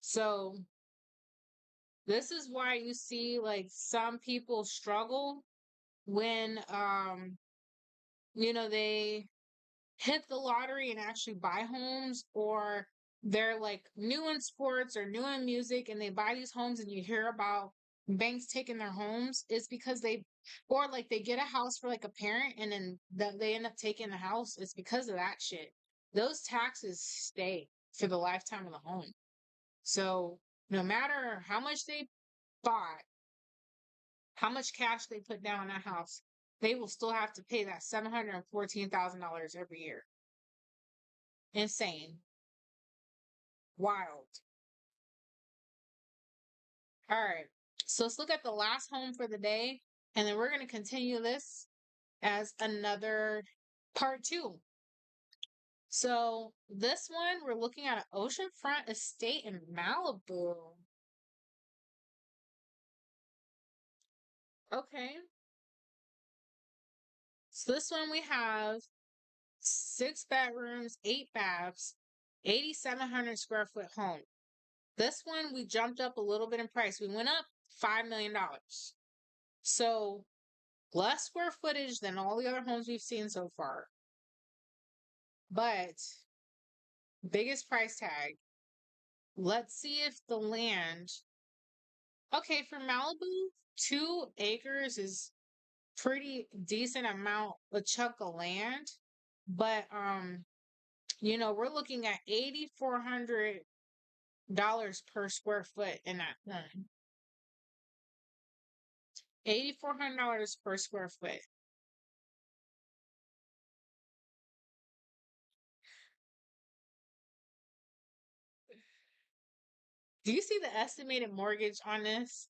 So, this is why you see like some people struggle when they hit the lottery and actually buy homes, or they're like new in sports or new in music and they buy these homes and you hear about banks taking their homes. It's because or like they get a house for like a parent and then they end up taking the house. It's because of that shit. Those taxes stay for the lifetime of the home. So no matter how much they bought, how much cash they put down on that house, they will still have to pay that $714,000 every year. Insane. Wild. All right. So let's look at the last home for the day. And then we're going to continue this as another part two. So this one, we're looking at an oceanfront estate in Malibu. Okay. So this one we have 6 bedrooms, 8 baths, 8,700 square foot home. This one, we jumped up a little bit in price. We went up $5 million. So less square footage than all the other homes we've seen so far. But biggest price tag. Let's see if the land. Okay, for Malibu, 2 acres is pretty decent amount, a chunk of land. But we're looking at $8,400 per square foot in that home. $8,400 per square foot. Do you see the estimated mortgage on this?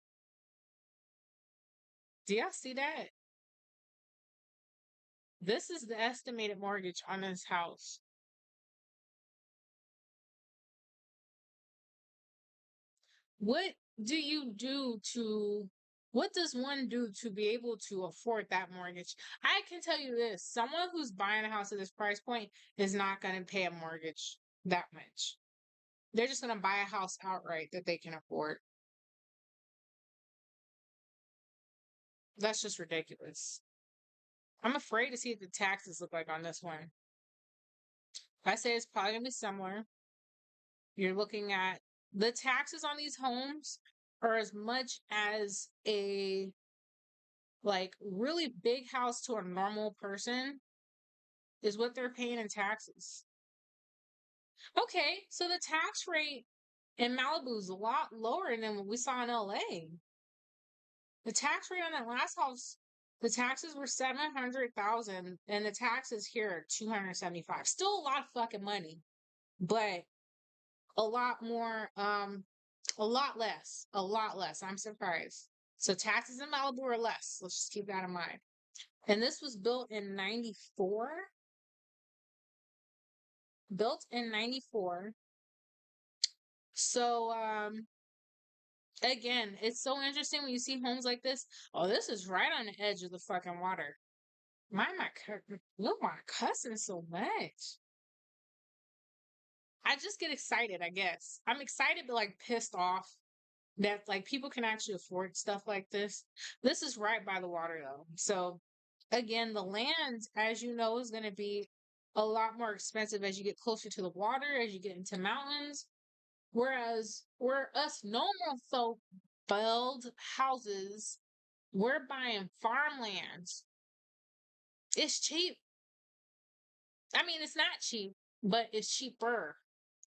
Do y'all see that? This is the estimated mortgage on this house. What do you do to, what does one do to be able to afford that mortgage? I can tell you this, someone who's buying a house at this price point is not going to pay a mortgage that much. They're just going to buy a house outright that they can afford. That's just ridiculous. I'm afraid to see what the taxes look like on this one. I say it's probably going to be similar. You're looking at the taxes on these homes are as much as a like really big house to a normal person is what they're paying in taxes. Okay, so the tax rate in Malibu is a lot lower than what we saw in LA. The tax rate on that last house, the taxes were 700,000 and the taxes here are 275. Still a lot of fucking money, but a lot more a lot less. A lot less. I'm surprised. So taxes in Malibu are less. Let's just keep that in mind. And this was built in 94. Built in 94. So again, it's so interesting when you see homes like this. Oh, this is right on the edge of the fucking water. Look, my cousin so much. I just get excited, I guess. I'm excited but like pissed off that like people can actually afford stuff like this. This is right by the water though. So again, the land, as you know, is going to be a lot more expensive as you get closer to the water, as you get into mountains. Whereas where us normal folk build houses, we're buying farmlands. It's cheap. I mean, it's not cheap, but it's cheaper.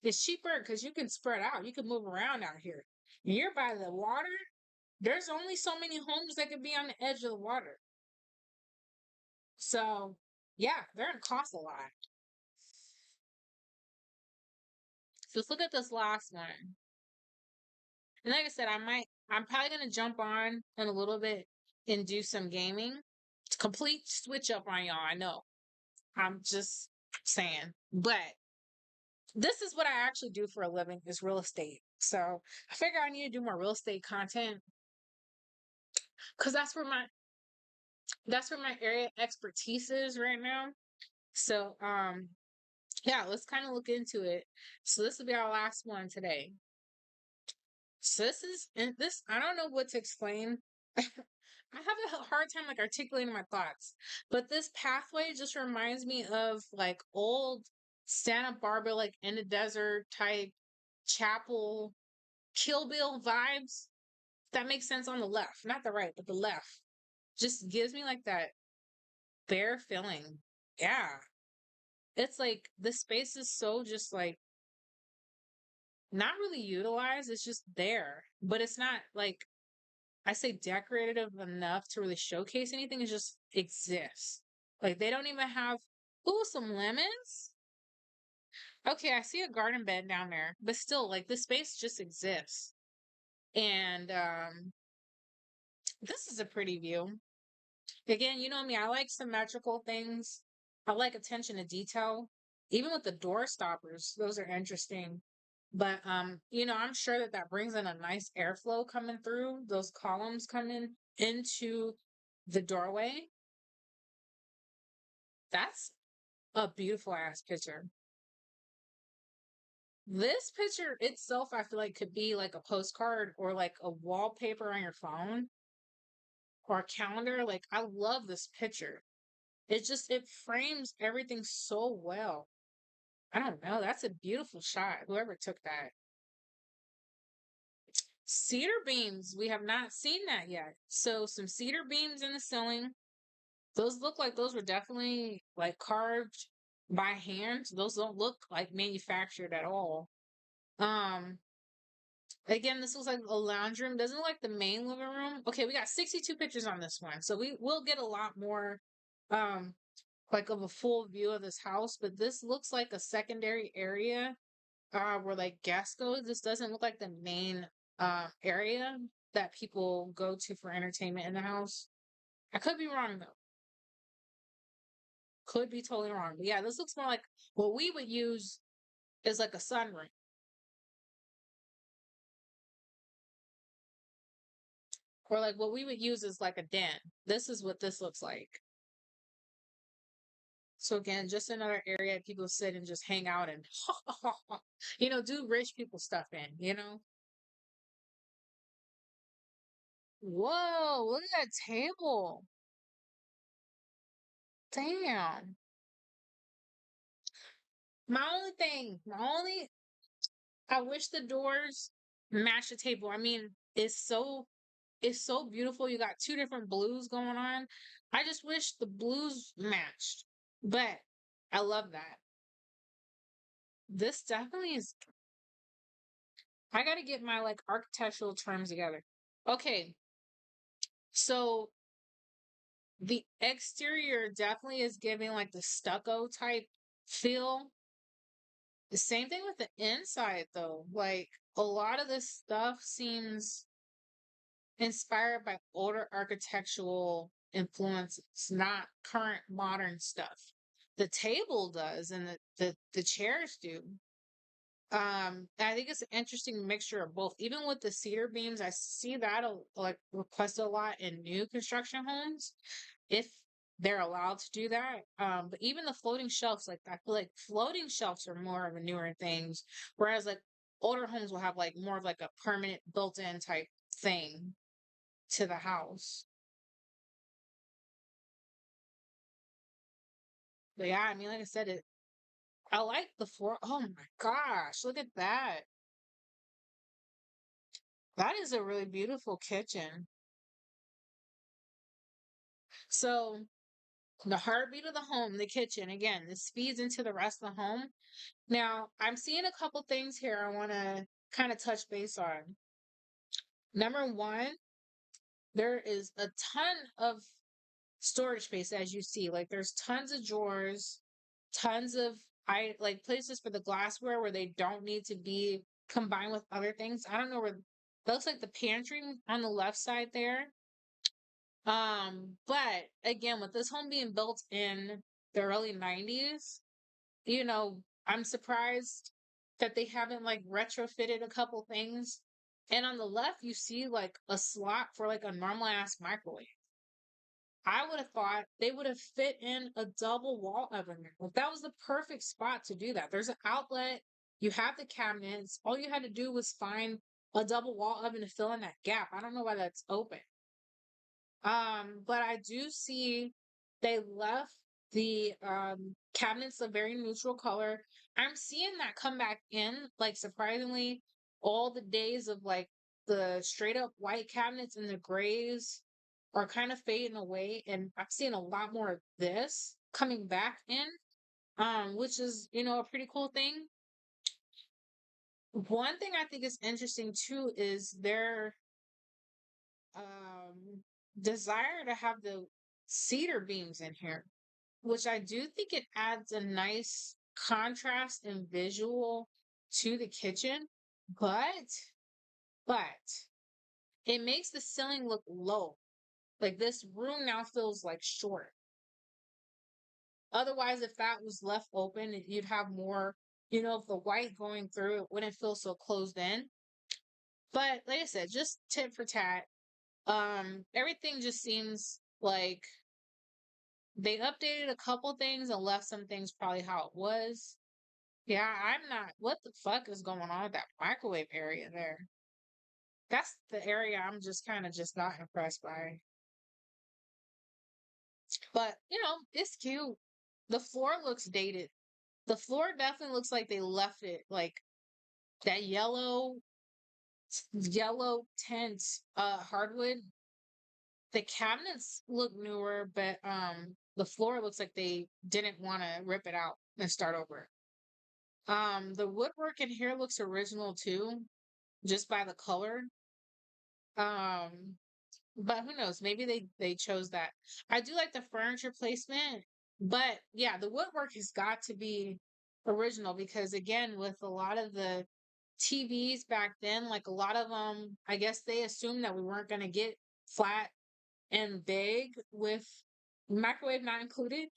It's cheaper because you can spread out. You can move around out here. You're by the water. There's only so many homes that could be on the edge of the water. So, yeah, they're going to cost a lot. So let's look at this last one. And like I said, I'm probably going to jump on in a little bit and do some gaming. Complete switch up on y'all, I know. I'm just saying. But this is what I actually do for a living is real estate. So I figure I need to do more real estate content because that's where my area of expertise is right now. So yeah, let's kind of look into it. So this will be our last one today. So this I don't know what to explain. I have a hard time like articulating my thoughts. But this pathway just reminds me of like old Santa Barbara, like in the desert type chapel, Kill Bill vibes. That makes sense on the left, not the right, but the left. Just gives me like that bare feeling. Yeah. It's like the space is so just like not really utilized. It's just there, but it's not like I say decorative enough to really showcase anything. It just exists. Like they don't even have, ooh, some lemons. Okay, I see a garden bed down there, but still, like the space just exists. And this is a pretty view. Again, you know me, I like symmetrical things. I like attention to detail. Even with the door stoppers, those are interesting. But I'm sure that brings in a nice airflow coming through those columns coming into the doorway. That's A beautiful ass picture. This picture itself, I feel like could be like a postcard or like a wallpaper on your phone or a calendar. Like I love this picture. It frames everything so well. I don't know. That's a beautiful shot. Whoever took that. Cedar beams. We have not seen that yet. So some cedar beams in the ceiling. Those look like those were definitely like carved by hand. Those don't look like manufactured at all. Um, Again, this looks like a lounge room. Doesn't look like the main living room. Okay, we got 62 pictures on this one. So we will get a lot more um like of a full view of this house, but this looks like a secondary area where like guests go. This doesn't look like the main area that people go to for entertainment in the house. I could be wrong though. Could be totally wrong. But yeah, this looks more like what we would use is like a sunroom. Or like what we would use is like a den. This is what this looks like. So again, just another area people sit and just hang out and do rich people stuff in. Whoa, look at that table. Damn. I wish the doors match the table. I mean, it's so beautiful. You got two different blues going on. I just wish the blues matched. But I love that. This definitely is I gotta get my like architectural terms together. Okay, so the exterior definitely is giving like the stucco type feel. The same thing with the inside though. Like a lot of this stuff seems inspired by older architectural influences, not current modern stuff. The table does and the chairs do. I think it's an interesting mixture of both. Even with the cedar beams, I see that like requested a lot in new construction homes, if they're allowed to do that. But even the floating shelves, like I feel like floating shelves are more of a newer things, whereas like older homes will have like more of like a permanent built-in type thing to the house. But yeah, I mean, like I said, I like the floor. Oh my gosh, look at that. That is a really beautiful kitchen. So the heartbeat of the home, the kitchen. Again, this feeds into the rest of the home. Now, I'm seeing a couple things here I want to kind of touch base on. Number one, there is a ton of storage space as you see. Like there's tons of drawers, tons of I like places for the glassware where they don't need to be combined with other things. I don't know where that looks like the pantry on the left side there. But again, with this home being built in the early 90s, I'm surprised that they haven't like retrofitted a couple things. And on the left, you see like a slot for like a normal ass microwave. I would have thought they would have fit in a double wall oven there. Like that was the perfect spot to do that. There's an outlet, you have the cabinets. All you had to do was find a double wall oven to fill in that gap. I don't know why that's open. But I do see they left the cabinets a very neutral color. I'm seeing that come back in, like surprisingly, all the days of like the straight up white cabinets and the grays are kind of fading away, and I'm seeing a lot more of this coming back in, which is a pretty cool thing. One thing I think is interesting too is their um desire to have the cedar beams in here, which I do think it adds a nice contrast and visual to the kitchen, but but it makes the ceiling look low. Like this room now feels like short. Otherwise, if that was left open, you'd have more, of the white going through, it wouldn't feel so closed in. But like I said, just tit for tat. Everything just seems like They updated a couple things and left some things probably how it was. Yeah, I'm not. What the fuck is going on with that microwave area there? That's the area I'm just kind of just not impressed by. But, it's cute. The floor looks dated. The floor definitely looks like they left it like that yellow tint hardwood. The cabinets look newer, but the floor looks like they didn't want to rip it out and start over. The woodwork in here looks original too, just by the color. Um, but who knows? Maybe they chose that. I do like the furniture placement, but yeah, the woodwork has got to be original because again, with a lot of the TVs back then, like a lot of them, I guess they assumed that we weren't going to get flat and big with microwave not included.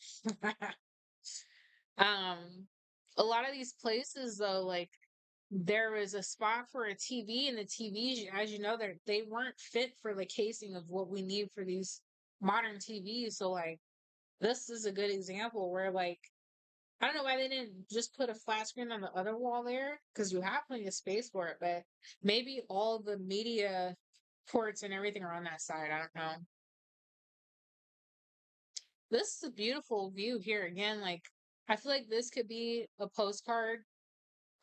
um, a lot of these places though, like there was a spot for a TV, and the TVs, as you know, they weren't fit for the casing of what we need for these modern TVs. So like this is a good example where like I don't know why they didn't just put a flat screen on the other wall there because you have plenty of space for it, but maybe all the media ports and everything are on that side. I don't know. This is a beautiful view here again. Like I feel like this could be a postcard.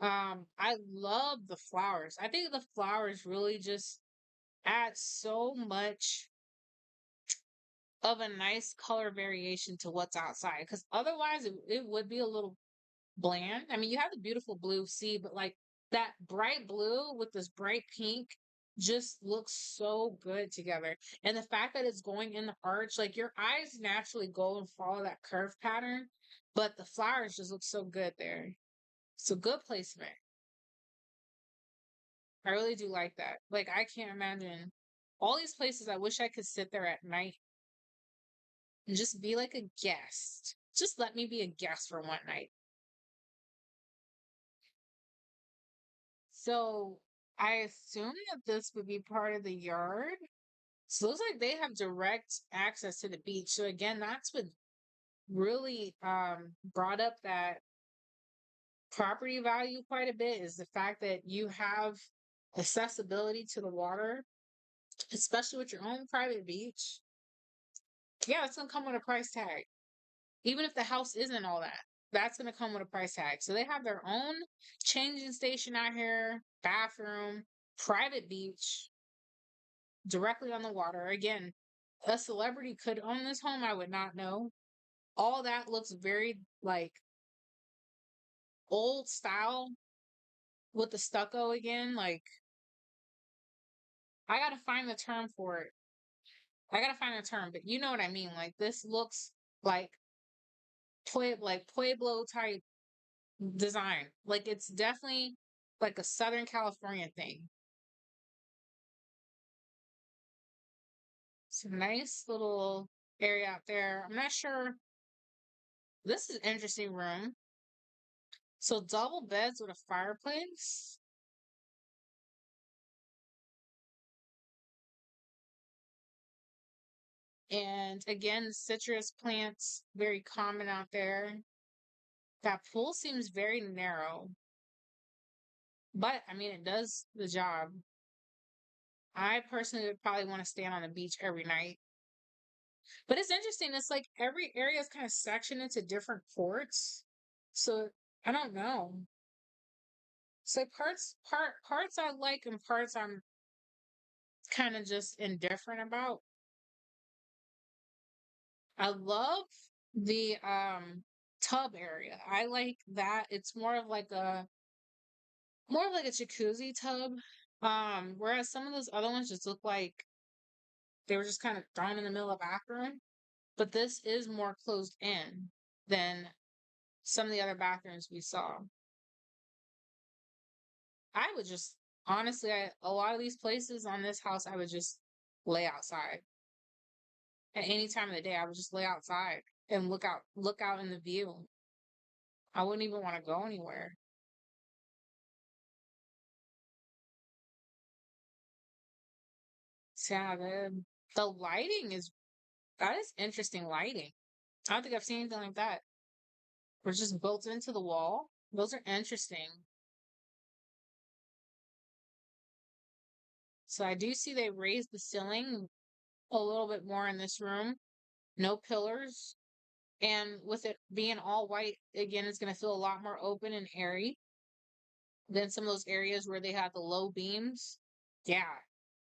I love the flowers. I think the flowers really just add so much of a nice color variation to what's outside because otherwise it would be a little bland. I mean, you have the beautiful blue sea, but like that bright blue with this bright pink just looks so good together. And the fact that it's going in the arch, like your eyes naturally go and follow that curve pattern, but the flowers just look so good there. So good placement. I really do like that. Like I can't imagine all these places. I wish I could sit there at night and just be like a guest. Just let me be a guest for one night. So I assume that this would be part of the yard. So it looks like they have direct access to the beach. So again, that's what really brought up that property value quite a bit is the fact that you have accessibility to the water, especially with your own private beach. Yeah, it's gonna come with a price tag. Even if the house isn't all that, that's gonna come with a price tag. So they have their own changing station out here, bathroom, private beach, directly on the water. Again, a celebrity could own this home. I would not know. All that looks very like old style with the stucco again. Like I gotta find the term for it. I gotta find a term, but you know what I mean. Like this looks like Pueblo type design. Like it's definitely like a Southern California thing. It's a nice little area out there. I'm not sure. This is an interesting room. So double beds with a fireplace. And again, citrus plants, very common out there. That pool seems very narrow, but I mean, it does the job. I personally would probably want to stand on the beach every night. But it's interesting. It's like every area is kind of sectioned into different ports. So I don't know. So parts I like and parts I'm kind of just indifferent about. I love the tub area. I like that. It's more of like a jacuzzi tub. Whereas some of those other ones just look like they were just kind of thrown in the middle of the bathroom. But this is more closed in than some of the other bathrooms we saw. I would just honestly, a lot of these places on this house, I would just lay outside at any time of the day. I would just lay outside and look out in the view. I wouldn't even want to go anywhere. So yeah, the lighting is that is interesting lighting. I don't think I've seen anything like that. It's just built into the wall. Those are interesting. So I do see they raised the ceiling a little bit more in this room. No pillars. And with it being all white, again, it's going to feel a lot more open and airy than some of those areas where they have the low beams. Yeah,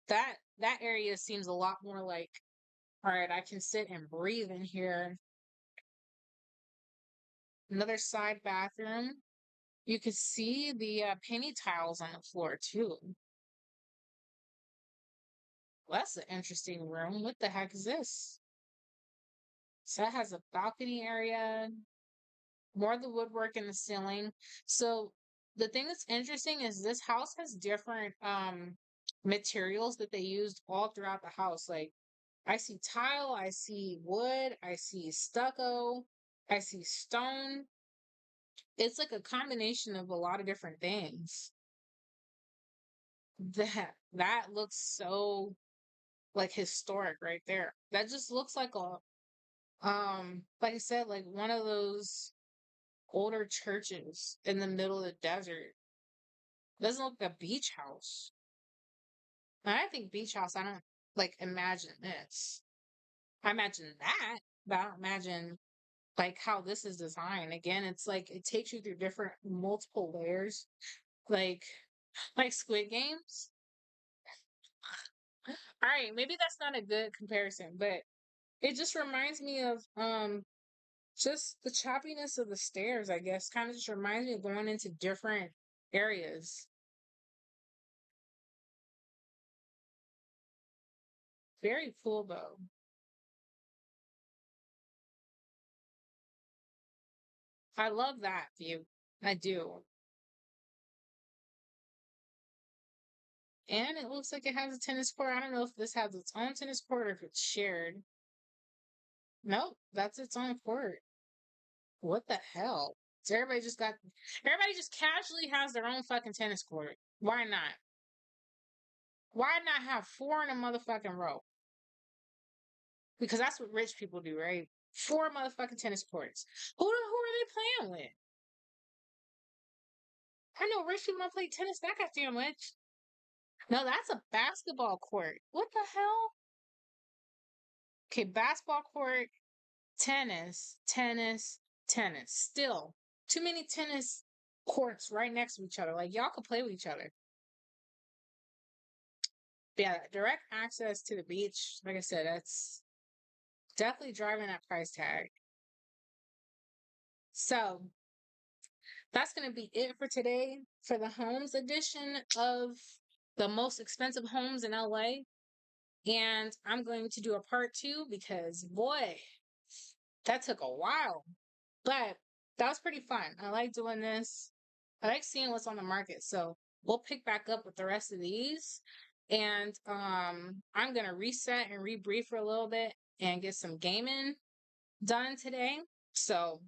that area seems a lot more like, all right, I can sit and breathe in here. Another side bathroom. You could see the penny tiles on the floor too. Well, that's an interesting room. What the heck is this? So that has a balcony area, more of the woodwork in the ceiling. So the thing that's interesting is this house has different materials that they used all throughout the house. Like I see tile, I see wood, I see stucco, I see stone. It's like a combination of a lot of different things. That looks so like historic right there. That just looks like I said, like one of those older churches in the middle of the desert. Doesn't look like a beach house. And I think beach house, I don't like imagine this. I imagine that, but I don't imagine like how this is designed. Again, it's like it takes you through different multiple layers, like like Squid Games. All right, maybe that's not a good comparison, but it just reminds me of just the choppiness of the stairs, I guess. Kind of just reminds me of going into different areas. Very cool though. I love that view. I do. And it looks like it has a tennis court. I don't know if this has its own tennis court or if it's shared. Nope, that's its own court. What the hell? So everybody just casually has their own fucking tennis court. Why not? Why not have four in a motherfucking row? Because that's what rich people do, right? Four motherfucking tennis courts. Who are they playing with? I know rich people don't play tennis that goddamn much. No, that's a basketball court. What the hell? Okay, basketball court, tennis, tennis, tennis. Still, too many tennis courts right next to each other. Like y'all could play with each other. Yeah, direct access to the beach. Like I said, that's definitely driving that price tag. So that's going to be it for today for the homes edition of the most expensive homes in LA. And I'm going to do a part two because boy, that took a while. But that was pretty fun. I like doing this. I like seeing what's on the market. So we'll pick back up with the rest of these. And I'm gonna reset and rebrief for a little bit and get some gaming done today. So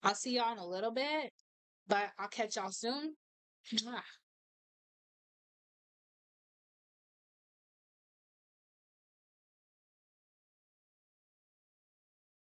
I'll see y'all in a little bit, but I'll catch y'all soon. Mwah.